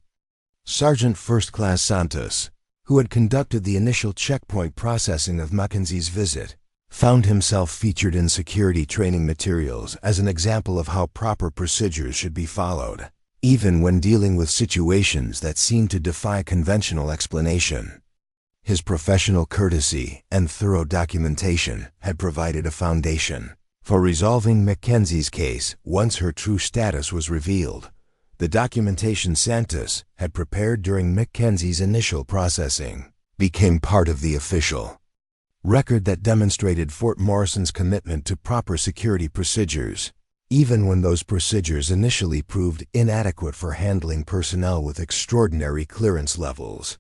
Sergeant First Class Santos, who had conducted the initial checkpoint processing of Mackenzie's visit, found himself featured in security training materials as an example of how proper procedures should be followed, even when dealing with situations that seemed to defy conventional explanation. His professional courtesy and thorough documentation had provided a foundation for resolving Mackenzie's case once her true status was revealed. The documentation Santos had prepared during Mackenzie's initial processing became part of the official record that demonstrated Fort Morrison's commitment to proper security procedures, even when those procedures initially proved inadequate for handling personnel with extraordinary clearance levels.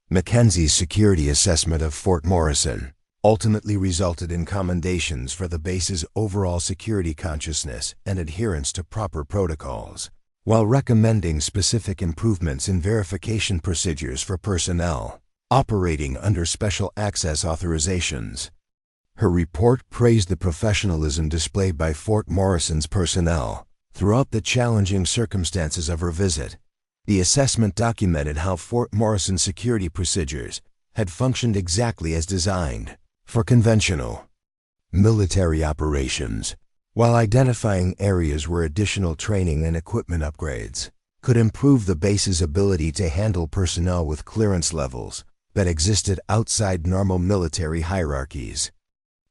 Mackenzie's security assessment of Fort Morrison ultimately resulted in commendations for the base's overall security consciousness and adherence to proper protocols, while recommending specific improvements in verification procedures for personnel operating under special access authorizations. Her report praised the professionalism displayed by Fort Morrison's personnel throughout the challenging circumstances of her visit. The assessment documented how Fort Morrison's security procedures had functioned exactly as designed for conventional military operations, while identifying areas where additional training and equipment upgrades could improve the base's ability to handle personnel with clearance levels that existed outside normal military hierarchies.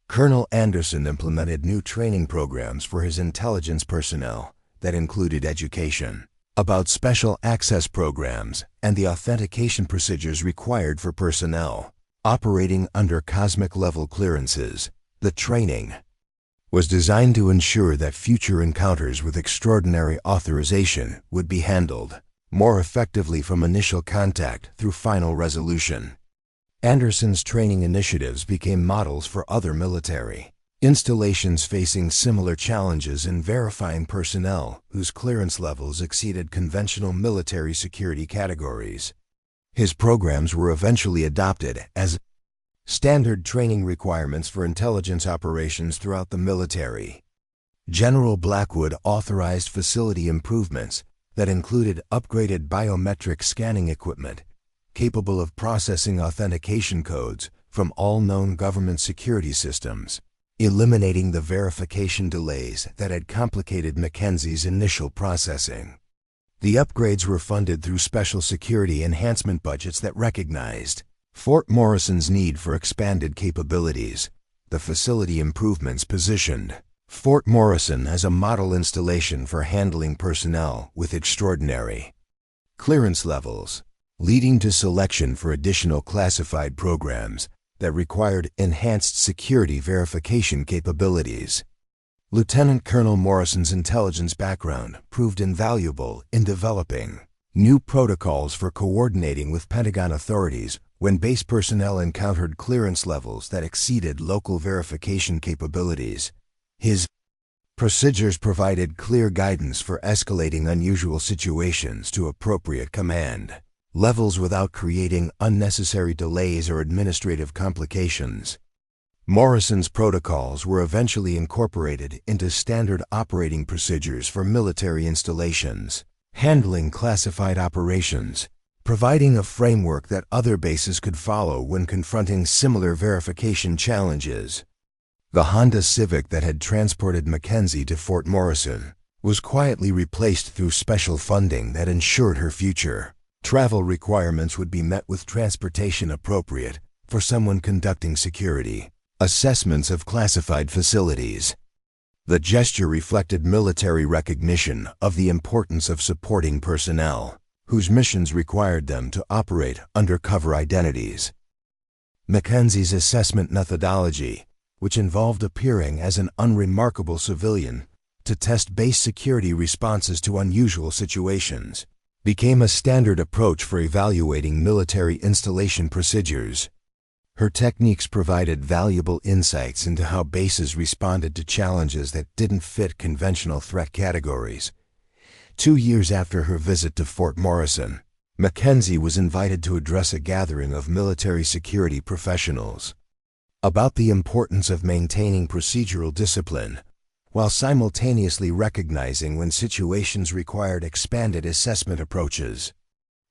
Colonel Anderson implemented new training programs for his intelligence personnel that included education about special access programs and the authentication procedures required for personnel operating under cosmic-level clearances. The training was designed to ensure that future encounters with extraordinary authorization would be handled more effectively from initial contact through final resolution. Anderson's training initiatives became models for other military installations facing similar challenges in verifying personnel whose clearance levels exceeded conventional military security categories. His programs were eventually adopted as standard training requirements for intelligence operations throughout the military. General Blackwood authorized facility improvements that included upgraded biometric scanning equipment capable of processing authentication codes from all known government security systems, eliminating the verification delays that had complicated Mackenzie's initial processing. The upgrades were funded through special security enhancement budgets that recognized Fort Morrison's need for expanded capabilities. The facility improvements positioned Fort Morrison as a model installation for handling personnel with extraordinary clearance levels, leading to selection for additional classified programs that required enhanced security verification capabilities. Lieutenant Colonel Morrison's intelligence background proved invaluable in developing new protocols for coordinating with Pentagon authorities when base personnel encountered clearance levels that exceeded local verification capabilities. His procedures provided clear guidance for escalating unusual situations to appropriate command levels without creating unnecessary delays or administrative complications. Morrison's protocols were eventually incorporated into standard operating procedures for military installations, handling classified operations, providing a framework that other bases could follow when confronting similar verification challenges. The Honda Civic that had transported Mackenzie to Fort Morrison was quietly replaced through special funding that ensured her future travel requirements would be met with transportation appropriate for someone conducting security assessments of classified facilities. The gesture reflected military recognition of the importance of supporting personnel whose missions required them to operate undercover identities. Mackenzie's assessment methodology, which involved appearing as an unremarkable civilian to test base security responses to unusual situations, became a standard approach for evaluating military installation procedures. Her techniques provided valuable insights into how bases responded to challenges that didn't fit conventional threat categories. 2 years after her visit to Fort Morrison, Mackenzie was invited to address a gathering of military security professionals about the importance of maintaining procedural discipline while simultaneously recognizing when situations required expanded assessment approaches.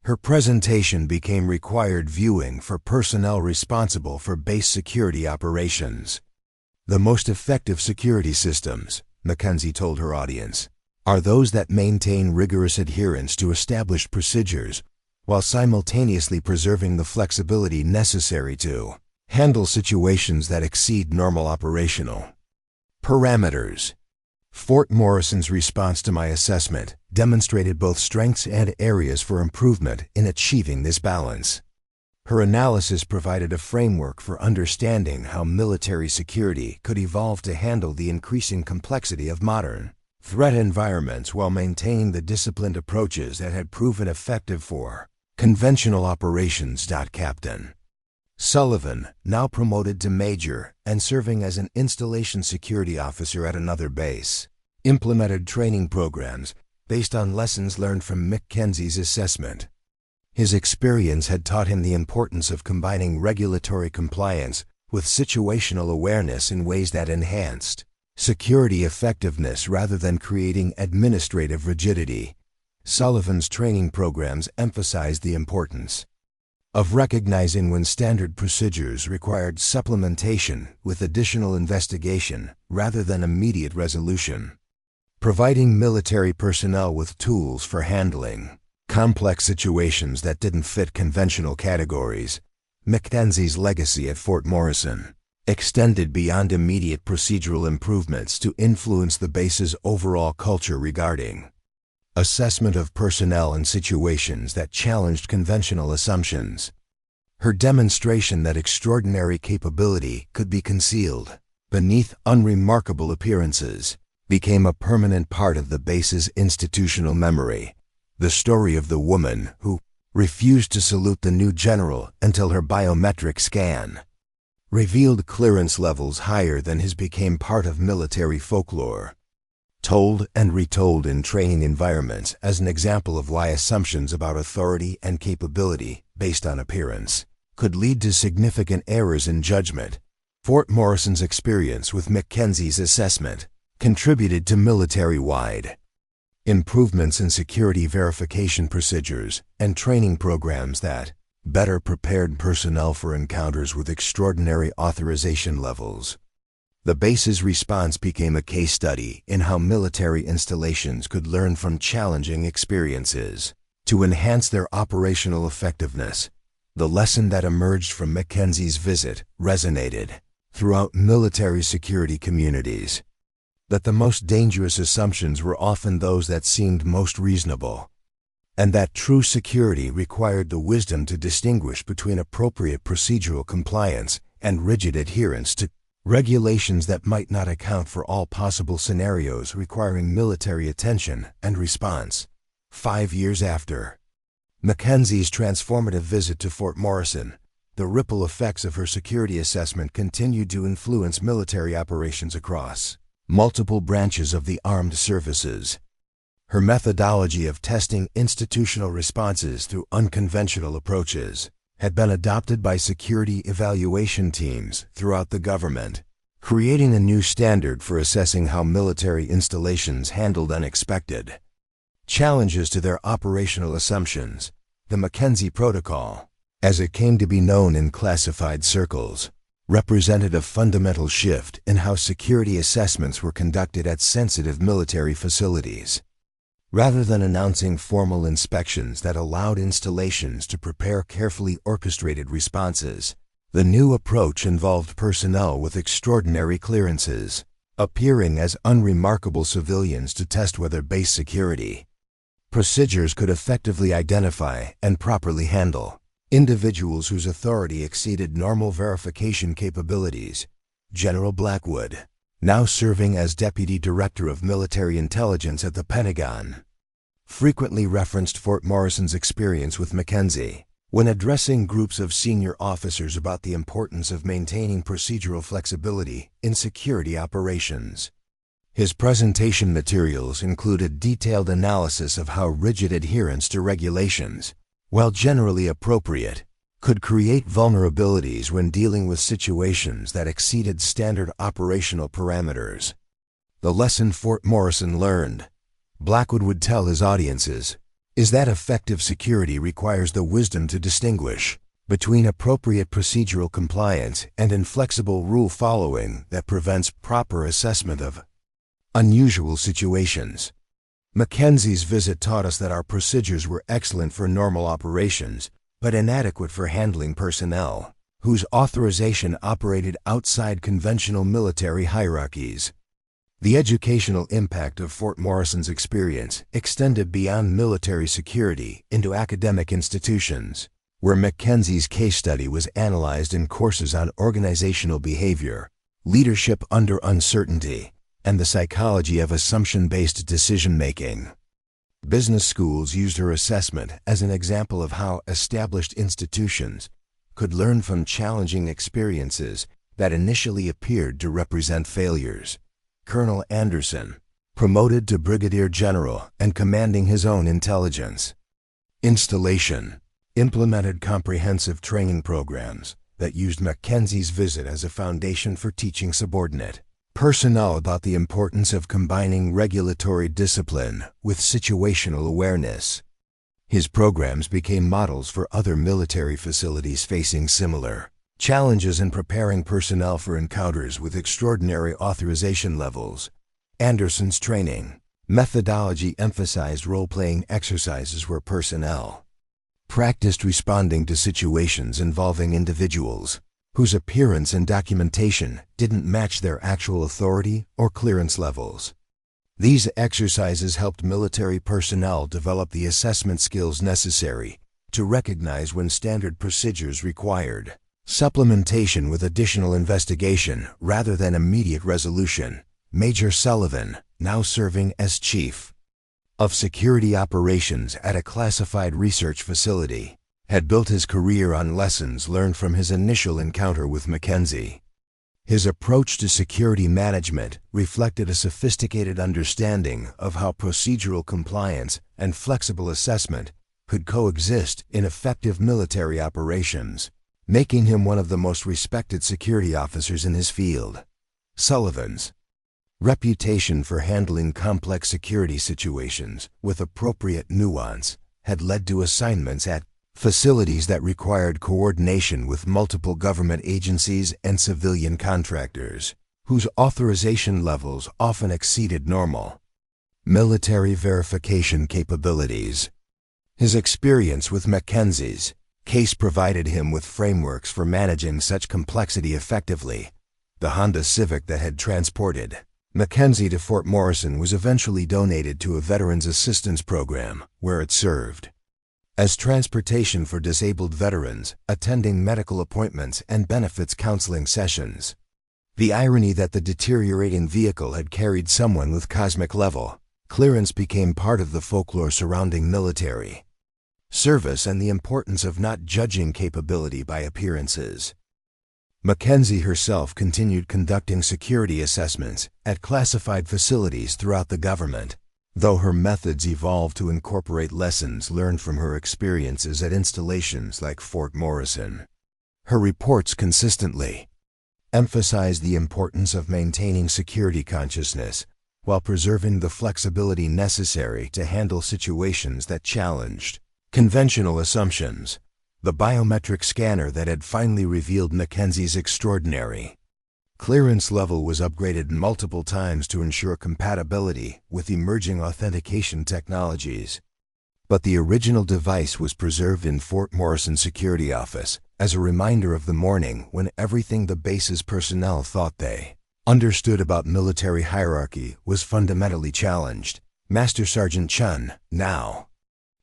Her presentation became required viewing for personnel responsible for base security operations. The most effective security systems, Mackenzie told her audience, are those that maintain rigorous adherence to established procedures while simultaneously preserving the flexibility necessary to handle situations that exceed normal operational parameters. Fort Morrison's response to my assessment demonstrated both strengths and areas for improvement in achieving this balance. Her analysis provided a framework for understanding how military security could evolve to handle the increasing complexity of modern threat environments while maintaining the disciplined approaches that had proven effective for conventional operations. Captain Sullivan, now promoted to major and serving as an installation security officer at another base, implemented training programs based on lessons learned from Mackenzie's assessment. His experience had taught him the importance of combining regulatory compliance with situational awareness in ways that enhanced security effectiveness rather than creating administrative rigidity. Sullivan's training programs emphasized the importance of recognizing when standard procedures required supplementation with additional investigation rather than immediate resolution. Providing military personnel with tools for handling complex situations that didn't fit conventional categories, Mackenzie's legacy at Fort Morrison extended beyond immediate procedural improvements to influence the base's overall culture regarding assessment of personnel in situations that challenged conventional assumptions. Her demonstration that extraordinary capability could be concealed beneath unremarkable appearances became a permanent part of the base's institutional memory. The story of the woman who refused to salute the new general until her biometric scan revealed clearance levels higher than his became part of military folklore. Told and retold in training environments as an example of why assumptions about authority and capability based on appearance could lead to significant errors in judgment. Fort Morrison's experience with Mackenzie's assessment contributed to military-wide improvements in security verification procedures and training programs that better prepared personnel for encounters with extraordinary authorization levels. The base's response became a case study in how military installations could learn from challenging experiences to enhance their operational effectiveness. The lesson that emerged from Mackenzie's visit resonated throughout military security communities, that the most dangerous assumptions were often those that seemed most reasonable, and that true security required the wisdom to distinguish between appropriate procedural compliance and rigid adherence to regulations that might not account for all possible scenarios requiring military attention and response. 5 years after Mackenzie's transformative visit to Fort Morrison, the ripple effects of her security assessment continued to influence military operations across multiple branches of the armed services. Her methodology of testing institutional responses through unconventional approaches had been adopted by security evaluation teams throughout the government, creating a new standard for assessing how military installations handled unexpected challenges to their operational assumptions. The Mackenzie Protocol, as it came to be known in classified circles, represented a fundamental shift in how security assessments were conducted at sensitive military facilities. Rather than announcing formal inspections that allowed installations to prepare carefully orchestrated responses, the new approach involved personnel with extraordinary clearances, appearing as unremarkable civilians to test whether base security procedures could effectively identify and properly handle individuals whose authority exceeded normal verification capabilities. General Blackwood, now serving as Deputy Director of Military Intelligence at the Pentagon, frequently referenced Fort Morrison's experience with Mackenzie when addressing groups of senior officers about the importance of maintaining procedural flexibility in security operations. His presentation materials included detailed analysis of how rigid adherence to regulations, while generally appropriate, could create vulnerabilities when dealing with situations that exceeded standard operational parameters. The lesson Fort Morrison learned, Blackwood would tell his audiences, is that effective security requires the wisdom to distinguish between appropriate procedural compliance and inflexible rule following that prevents proper assessment of unusual situations. Mackenzie's visit taught us that our procedures were excellent for normal operations, but inadequate for handling personnel whose authorization operated outside conventional military hierarchies. The educational impact of Fort Morrison's experience extended beyond military security into academic institutions, where Mackenzie's case study was analyzed in courses on organizational behavior, leadership under uncertainty, and the psychology of assumption-based decision-making. Business schools used her assessment as an example of how established institutions could learn from challenging experiences that initially appeared to represent failures. Colonel Anderson, promoted to brigadier general and commanding his own intelligence installation, implemented comprehensive training programs that used Mackenzie's visit as a foundation for teaching subordinate personnel about the importance of combining regulatory discipline with situational awareness. His programs became models for other military facilities facing similar challenges in preparing personnel for encounters with extraordinary authorization levels. Anderson's training methodology emphasized role-playing exercises where personnel practiced responding to situations involving individuals whose appearance and documentation didn't match their actual authority or clearance levels. These exercises helped military personnel develop the assessment skills necessary to recognize when standard procedures required supplementation with additional investigation rather than immediate resolution. Major Sullivan, now serving as Chief of Security Operations at a classified research facility, had built his career on lessons learned from his initial encounter with Mackenzie. His approach to security management reflected a sophisticated understanding of how procedural compliance and flexible assessment could coexist in effective military operations, making him one of the most respected security officers in his field. Sullivan's reputation for handling complex security situations with appropriate nuance had led to assignments at facilities that required coordination with multiple government agencies and civilian contractors, whose authorization levels often exceeded normal. Military verification capabilities. His experience with Mackenzie's case provided him with frameworks for managing such complexity effectively. The Honda Civic that had transported Mackenzie to Fort Morrison was eventually donated to a Veterans Assistance Program, where it served as transportation for disabled veterans attending medical appointments and benefits counseling sessions. The irony that the deteriorating vehicle had carried someone with cosmic level clearance became part of the folklore surrounding military service and the importance of not judging capability by appearances. Mackenzie herself continued conducting security assessments at classified facilities throughout the government, though her methods evolved to incorporate lessons learned from her experiences at installations like Fort Morrison. Her reports consistently emphasized the importance of maintaining security consciousness while preserving the flexibility necessary to handle situations that challenged conventional assumptions. The biometric scanner that had finally revealed Mackenzie's extraordinary clearance level was upgraded multiple times to ensure compatibility with emerging authentication technologies. But the original device was preserved in Fort Morrison Security Office as a reminder of the morning when everything the base's personnel thought they understood about military hierarchy was fundamentally challenged. Master Sergeant Chun, now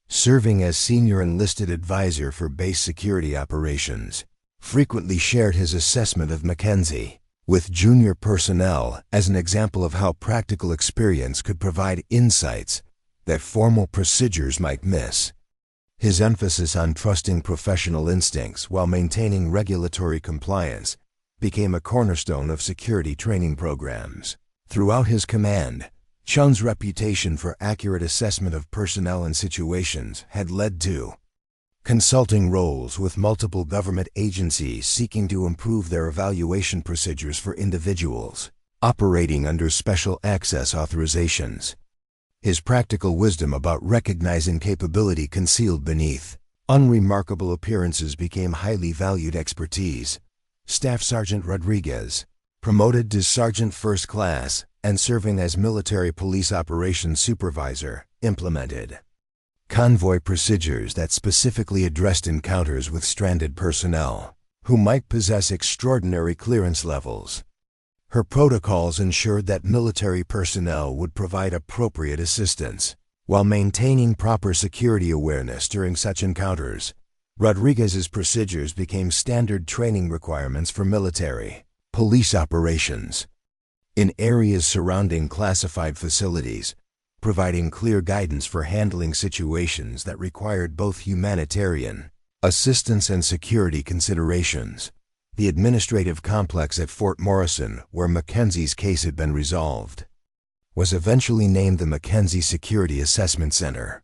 serving as senior enlisted advisor for base security operations, frequently shared his assessment of Mackenzie with junior personnel as an example of how practical experience could provide insights that formal procedures might miss. His emphasis on trusting professional instincts while maintaining regulatory compliance became a cornerstone of security training programs. Throughout his command, Chun's reputation for accurate assessment of personnel and situations had led to consulting roles with multiple government agencies seeking to improve their evaluation procedures for individuals operating under special access authorizations. His practical wisdom about recognizing capability concealed beneath unremarkable appearances became highly valued expertise. Staff Sergeant Rodriguez, promoted to Sergeant First Class and serving as Military Police Operations Supervisor, implemented convoy procedures that specifically addressed encounters with stranded personnel who might possess extraordinary clearance levels. Her protocols ensured that military personnel would provide appropriate assistance while maintaining proper security awareness during such encounters. Rodriguez's procedures became standard training requirements for military police operations in areas surrounding classified facilities, providing clear guidance for handling situations that required both humanitarian assistance and security considerations. The administrative complex at Fort Morrison, where Mackenzie's case had been resolved, was eventually named the Mackenzie Security Assessment Center,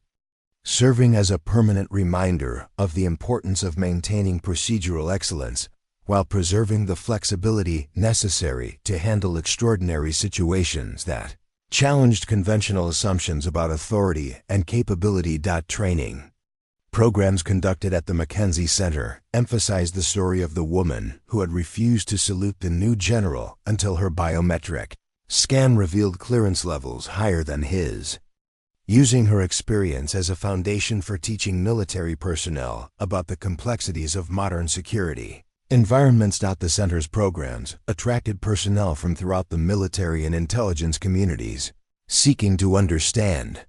serving as a permanent reminder of the importance of maintaining procedural excellence while preserving the flexibility necessary to handle extraordinary situations that challenged conventional assumptions about authority and capability. Training programs conducted at the Mackenzie Center emphasized the story of the woman who had refused to salute the new general until her biometric scan revealed clearance levels higher than his. Using her experience as a foundation for teaching military personnel about the complexities of modern security environments. The center's programs attracted personnel from throughout the military and intelligence communities, seeking to understand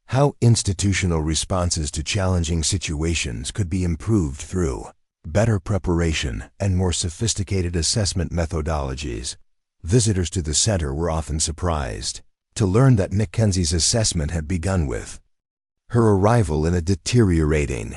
how institutional responses to challenging situations could be improved through better preparation and more sophisticated assessment methodologies. Visitors to the center were often surprised to learn that Mackenzie's assessment had begun with her arrival in a deteriorating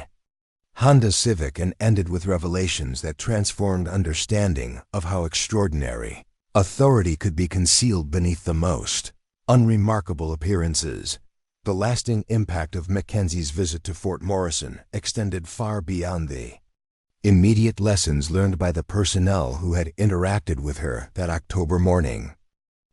Honda Civic and ended with revelations that transformed understanding of how extraordinary authority could be concealed beneath the most unremarkable appearances. The lasting impact of Mackenzie's visit to Fort Morrison extended far beyond the immediate lessons learned by the personnel who had interacted with her that October morning.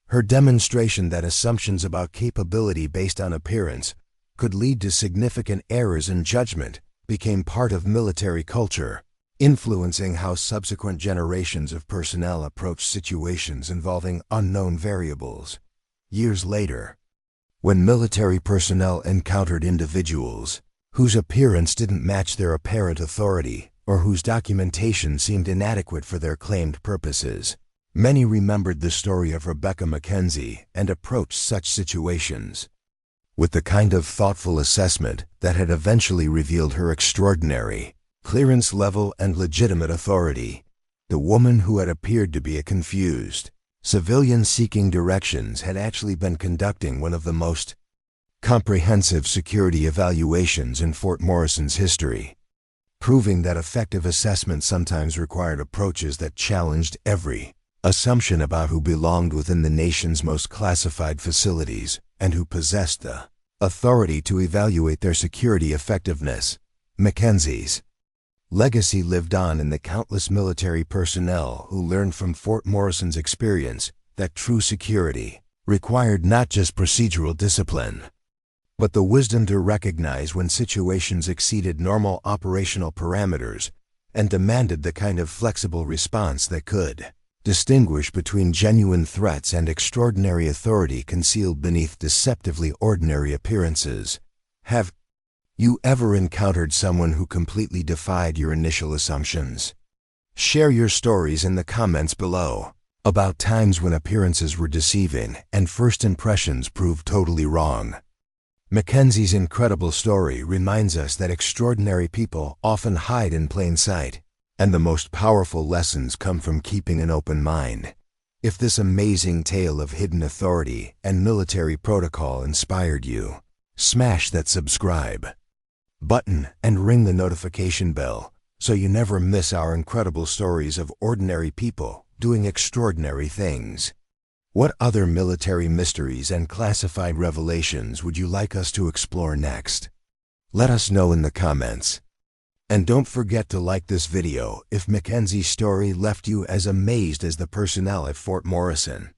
Her demonstration that assumptions about capability based on appearance could lead to significant errors in judgment became part of military culture. influencing how subsequent generations of personnel approached situations involving unknown variables. Years later, when military personnel encountered individuals whose appearance didn't match their apparent authority or whose documentation seemed inadequate for their claimed purposes, many remembered the story of Rebecca Mackenzie and approached such situations with the kind of thoughtful assessment that had eventually revealed her extraordinary clearance level and legitimate authority. The woman who had appeared to be a confused civilian seeking directions had actually been conducting one of the most comprehensive security evaluations in Fort Morrison's history, proving that effective assessment sometimes required approaches that challenged every assumption about who belonged within the nation's most classified facilities and who possessed the authority to evaluate their security effectiveness. Mackenzie's legacy lived on in the countless military personnel who learned from Fort Morrison's experience that true security required not just procedural discipline, but the wisdom to recognize when situations exceeded normal operational parameters and demanded the kind of flexible response that could distinguish between genuine threats and extraordinary authority concealed beneath deceptively ordinary appearances. Have you ever encountered someone who completely defied your initial assumptions? Share your stories in the comments below about times when appearances were deceiving and first impressions proved totally wrong. Mackenzie's incredible story reminds us that extraordinary people often hide in plain sight, and the most powerful lessons come from keeping an open mind. If this amazing tale of hidden authority and military protocol inspired you, smash that subscribe button and ring the notification bell so you never miss our incredible stories of ordinary people doing extraordinary things. What other military mysteries and classified revelations would you like us to explore next? Let us know in the comments. And don't forget to like this video if Mackenzie's story left you as amazed as the personnel at Fort Morrison.